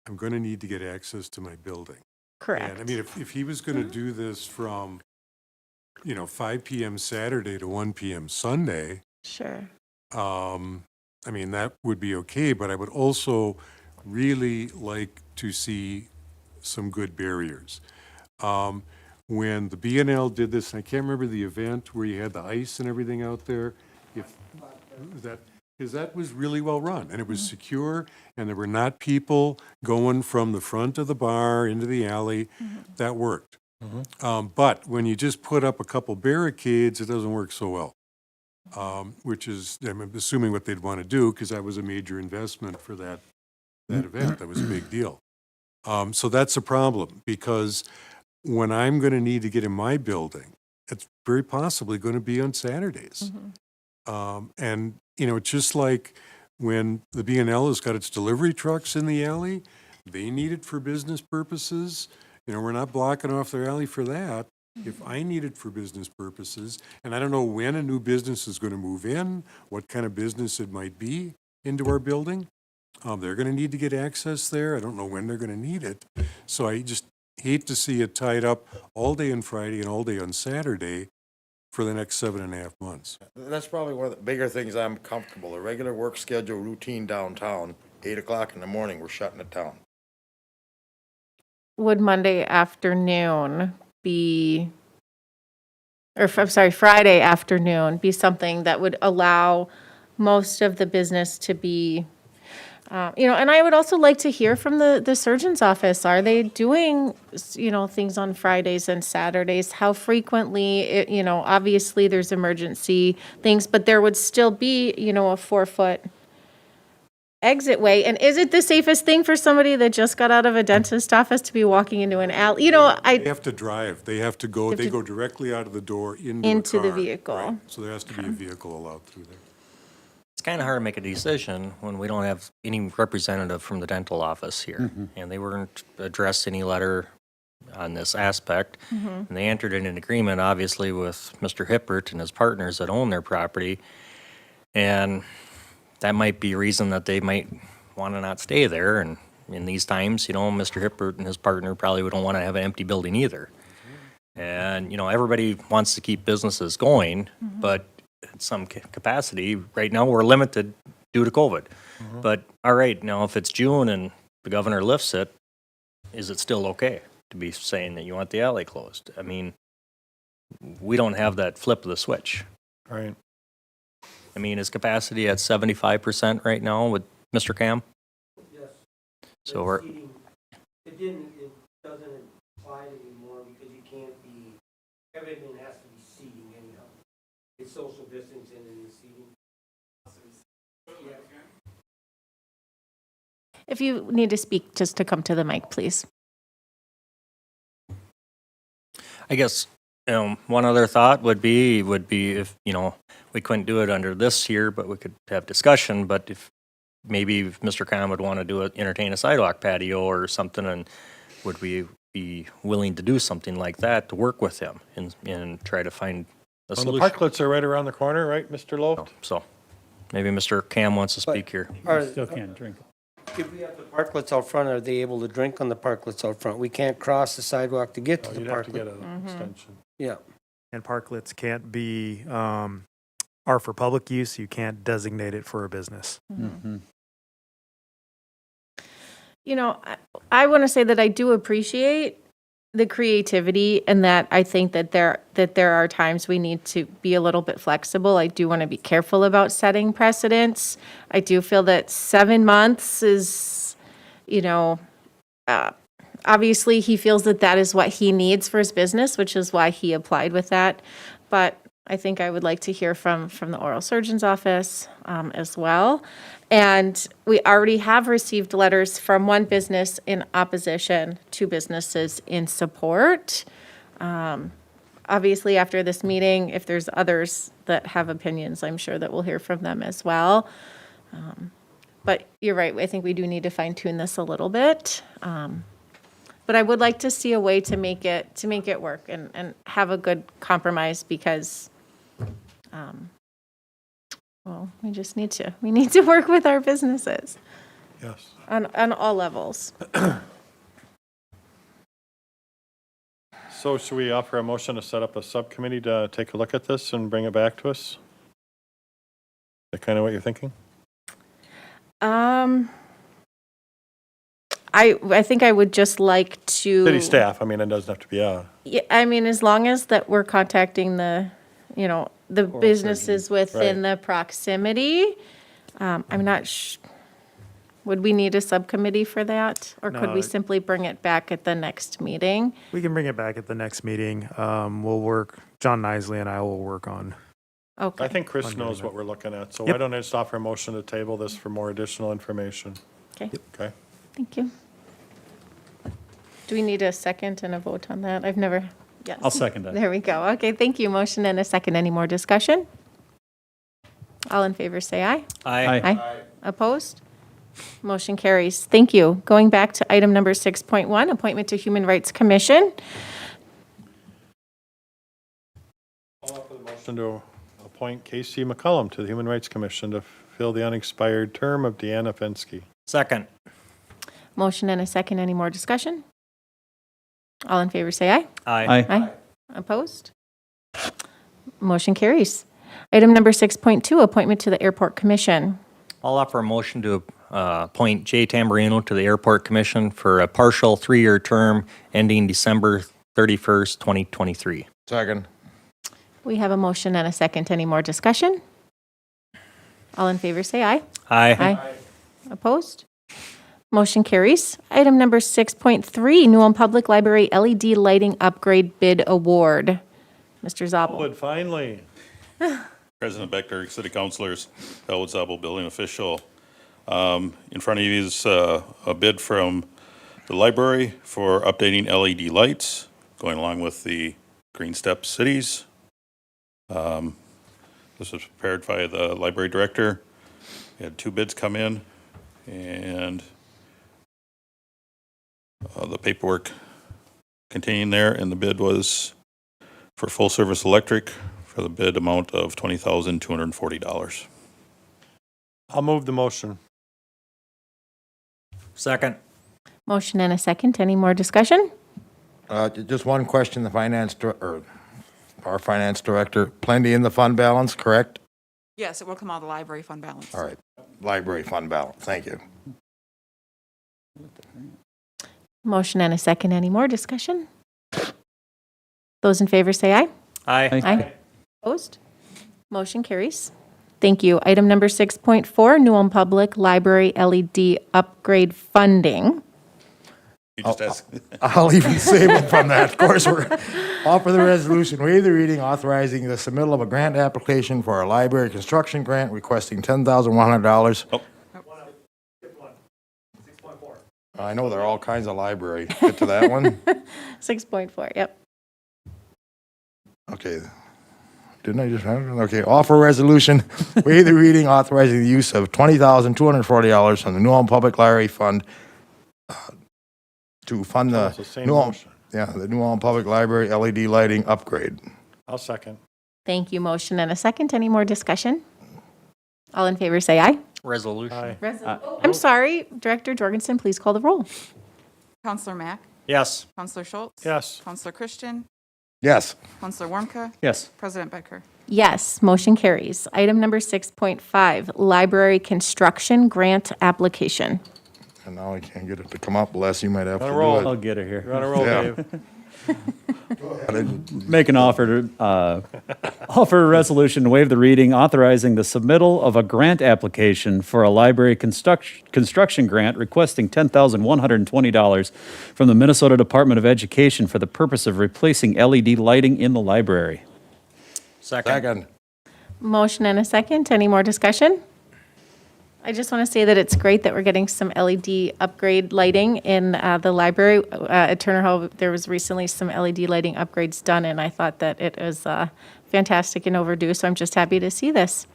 I'm going to need to get access to my building. Correct. And I mean, if he was going to do this from, 5 p.m. Saturday to 1 p.m. Sunday, Sure. I mean, that would be okay, but I would also really like to see some good barriers. When the BNL did this, and I can't remember the event where you had the ice and everything out there, because that was really well run, and it was secure, and there were not people going from the front of the bar into the alley. That worked. But when you just put up a couple barricades, it doesn't work so well. Which is, I'm assuming what they'd want to do, because that was a major investment for that event. That was a big deal. So that's a problem, because when I'm going to need to get in my building, it's very possibly going to be on Saturdays. And, it's just like when the B&L has got its delivery trucks in the alley, they need it for business purposes. We're not blocking off their alley for that. If I need it for business purposes, and I don't know when a new business is going to move in, what kind of business it might be into our building, they're going to need to get access there. I don't know when they're going to need it. So I just hate to see it tied up all day on Friday and all day on Saturday for the next 7.5 months. That's probably one of the bigger things I'm comfortable. A regular work schedule routine downtown, 8 o'clock in the morning, we're shutting it down. Would Monday afternoon be, Friday afternoon be something that would allow most of the business to be, and I would also like to hear from the surgeon's office. Are they doing, things on Fridays and Saturdays? How frequently? Obviously there's emergency things, but there would still be, a 4-foot exit way. And is it the safest thing for somebody that just got out of a dentist office to be walking into an alley? They have to drive. They have to go, they go directly out of the door into the car. vehicle. Right. So there has to be a vehicle allowed through there. It's kind of hard to make a decision when we don't have any representative from the dental office here. And they weren't addressed any letter on this aspect. And they entered in an agreement, obviously, with Mr. Hippert and his partners that own their property. And that might be a reason that they might want to not stay there. And in these times, Mr. Hippert and his partner probably don't want to have an empty building either. And, everybody wants to keep businesses going, but at some capacity, right now we're limited due to COVID. But all right, now if it's June and the governor lifts it, is it still okay to be saying that you want the alley closed? I mean, we don't have that flip of the switch. Right. I mean, is capacity at 75% right now with Mr. Cam? Yes. So we're, It doesn't apply anymore because you can't be, everything has to be seating anyhow. It's social distancing and the seating. If you need to speak, just to come to the mic, please. I guess, one other thought would be if, we couldn't do it under this here, but we could have discussion, but if Mr. Khan would want to do it, entertain a sidewalk patio or something, and would we be willing to do something like that to work with him and try to find a Well, the solution? parklets are right around the corner, right, Mr. Loft? So maybe Mr. Cam wants to speak here. Still can't drink. If we have the parklets out front, are they able to drink on the parklets out front? We can't cross the sidewalk to get to the You'd have to get parklet. an extension. Yeah. And parklets can't be, are for public use. You can't designate it for a business. I want to say that I do appreciate the creativity, and that I think that there are times we need to be a little bit flexible. I do want to be careful about setting precedents. I do feel that 7 months is, obviously he feels that that is what he needs for his business, which is why he applied with that. But I think I would like to hear from the oral surgeon's office as well. And we already have received letters from one business in opposition, 2 businesses in support. Obviously, after this meeting, if there's others that have opinions, I'm sure that we'll hear from them as well. But you're right, I think we do need to fine tune this a little bit. But I would like to see a way to make it work and have a good compromise because, well, we need to work with our businesses Yes. on all levels. So should we offer a motion to set up a subcommittee to take a look at this and bring it back to us? Is that kind of what you're thinking? I think I would just like to. City staff, I mean, it doesn't have to be Yeah, I mean, as long as that we're contacting the businesses within the proximity. I'm not would we need a subcommittee for that? Or could we No. simply bring it back at the next meeting? We can bring it back at the next meeting. We'll work, John Nisley and I will work on. Okay. I think Chris knows what we're looking at, so why don't I just offer a motion to table this for more additional information? Okay, Okay? thank you. Do we need a second and a vote on that? I've never, yes. I'll second that. There we go. Okay, thank you. Motion and a second. Any more discussion? All in favor, say aye. Aye. Aye. Opposed? Motion carries. Thank you. Going back to item number 6.1, appointment to Human Rights Commission. I'll offer the motion to appoint Casey McCullum to the Human Rights Commission to fill the unexpired term of Deanna Fensky. Second. Motion and a second. Any more discussion? All in favor, say aye. Aye. Aye. Opposed? Motion carries. Item number 6.2, appointment to the Airport Commission. I'll offer a motion to appoint Jay Tamburino to the Airport Commission for a partial 3-year term ending December 31st, 2023. Second. We have a motion and a second. Any more discussion? All in favor, say aye. Aye. Opposed? Motion carries. Item number 6.3, New Ulm Public Library LED Lighting Upgrade Bid Award. Mr. Zabel. Elwood, finally. President Becker, City Councilors, Elwood Zabel, Building Official. In front of you is a bid from the library for updating LED lights, going along with the Green Step Cities. This was prepared by the library director. We had 2 bids come in, and the paperwork contained there, and the bid was for full-service electric for the bid amount of $20,240. I'll move the motion. Second. Motion and a second. Any more discussion? Just one question, our finance director, plenty in the fund balance, correct? Yes, it will come out of the library fund balance. All right, library fund balance, thank you. Motion and a second. Any more discussion? Those in favor say aye. Aye. Aye. Opposed? Motion carries. Thank you. Item number 6.4, New Ulm Public Library LED Upgrade Funding. You just asked. I'll even save it from that. Of course, we're offer the resolution, waive the reading, authorizing the submittal of a grant application for a library construction grant requesting $10,100. Oh. I know there are all kinds of library. Get to that one? 6.4, yep. Okay. Didn't I just have it? Okay, offer resolution, waive the reading, authorizing the use of $20,240 from the New Ulm Public Library Fund to fund It's the same New Ulm, motion. the New Ulm Public Library LED lighting upgrade. I'll second. Thank you. Motion and a second. Any more discussion? All in favor say aye. Resolution. Aye. I'm sorry, Director Jorgensen, please call the roll. Counselor Mack? Yes. Counselor Schultz? Yes. Counselor Christian? Yes. Counselor Warmka? Yes. President Becker? Yes, motion carries. Item number 6.5, Library Construction Grant Application. And now I can't get it to come up, Les, you might have to On a roll. do I'll it. get her here. You're on a roll, Yeah. Dave. Make an offer offer a resolution to waive the reading authorizing the submittal of a grant application for a library construction grant requesting $10,120 from the Minnesota Department of Education for the purpose of replacing LED lighting in the library. Second. Motion and a second. Any more discussion? I just want to say that it's great that we're getting some LED upgrade lighting in the library. At Turner Hall, there was recently some LED lighting upgrades done, and I thought that it was fantastic and overdue, so I'm just happy to see this.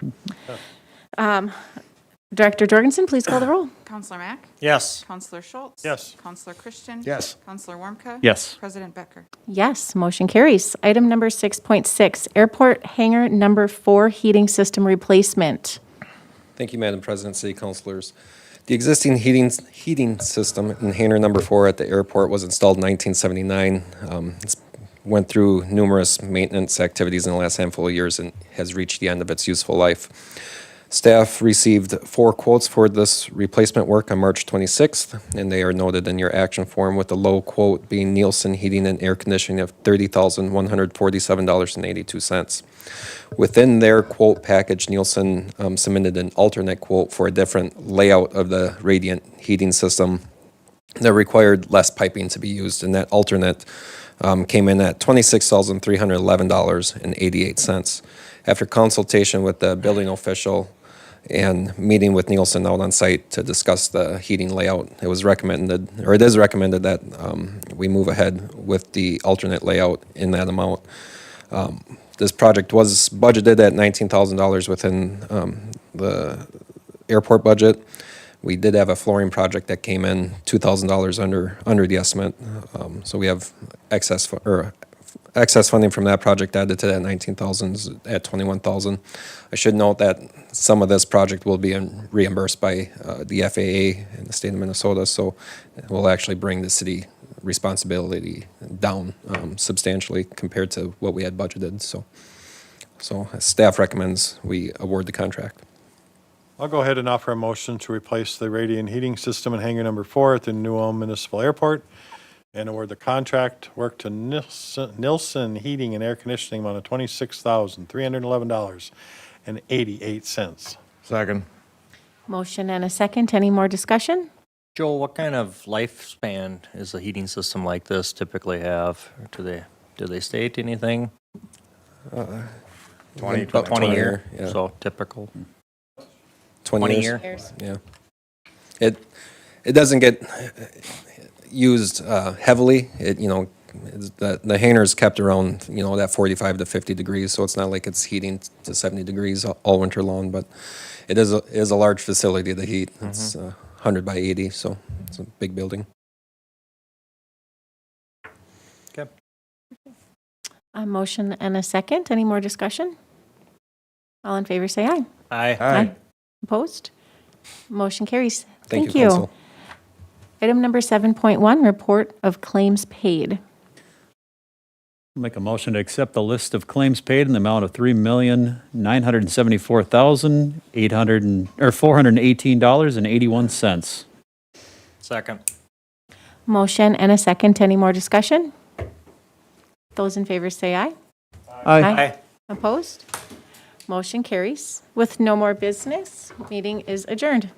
Director Jorgensen, please call the roll. Counselor Mack? Yes. Counselor Schultz? Yes. Counselor Christian? Yes. Counselor Warmka? Yes. President Becker? Yes, motion carries. Item number 6.6, Airport Hangar number 4 heating system replacement. Thank you, Madam President, City Councilors. The existing heating system in hangar number 4 at the airport was installed in 1979. It's went through numerous maintenance activities in the last handful of years and has reached the end of its useful life. Staff received 4 quotes for this replacement work on March 26th, and they are noted in your action form, with the low quote being Nielsen Heating and Air Conditioning of $30,147.82. Within their quote package, Nielsen submitted an alternate quote for a different layout of the radiant heating system that required less piping to be used, and that alternate came in at $26,311.88. After consultation with the building official and meeting with Nielsen out on site to discuss the heating layout, it is recommended that we move ahead with the alternate layout in that amount. This project was budgeted at $19,000 within the airport budget. We did have a flooring project that came in $2,000 under the estimate, so we have excess funding from that project added to that 19,000 at 21,000. I should note that some of this project will be reimbursed by the FAA in the state of Minnesota, so it will actually bring the city responsibility down substantially compared to what we had budgeted. So staff recommends we award the contract. I'll go ahead and offer a motion to replace the radiant heating system in hangar number 4 at the New Ulm Municipal Airport and award the contract work to Nielsen Heating and Air Conditioning amount of $26,311.88. Second. Motion and a second. Any more discussion? Joe, what kind of lifespan is a heating system like this typically have? Do they state anything? 20 About 20 year, yeah. so typical. 20 year? Yeah. It doesn't get used heavily. The hangar is kept around, that 45 to 50 degrees, so it's not like it's heating to 70 degrees all winter long, but it is a large facility to heat. It's 100 by 80, so it's a big building. Okay. A motion and a second. Any more discussion? All in favor, say aye. Aye. Aye. Opposed? Motion carries. Thank you, Council. Item number 7.1, report of claims paid. Make a motion to accept the list of claims paid in the amount of $3,974,418.81. Second. Motion and a second. Any more discussion? Those in favor say aye. Aye. Opposed? Motion carries. With no more business, meeting is adjourned.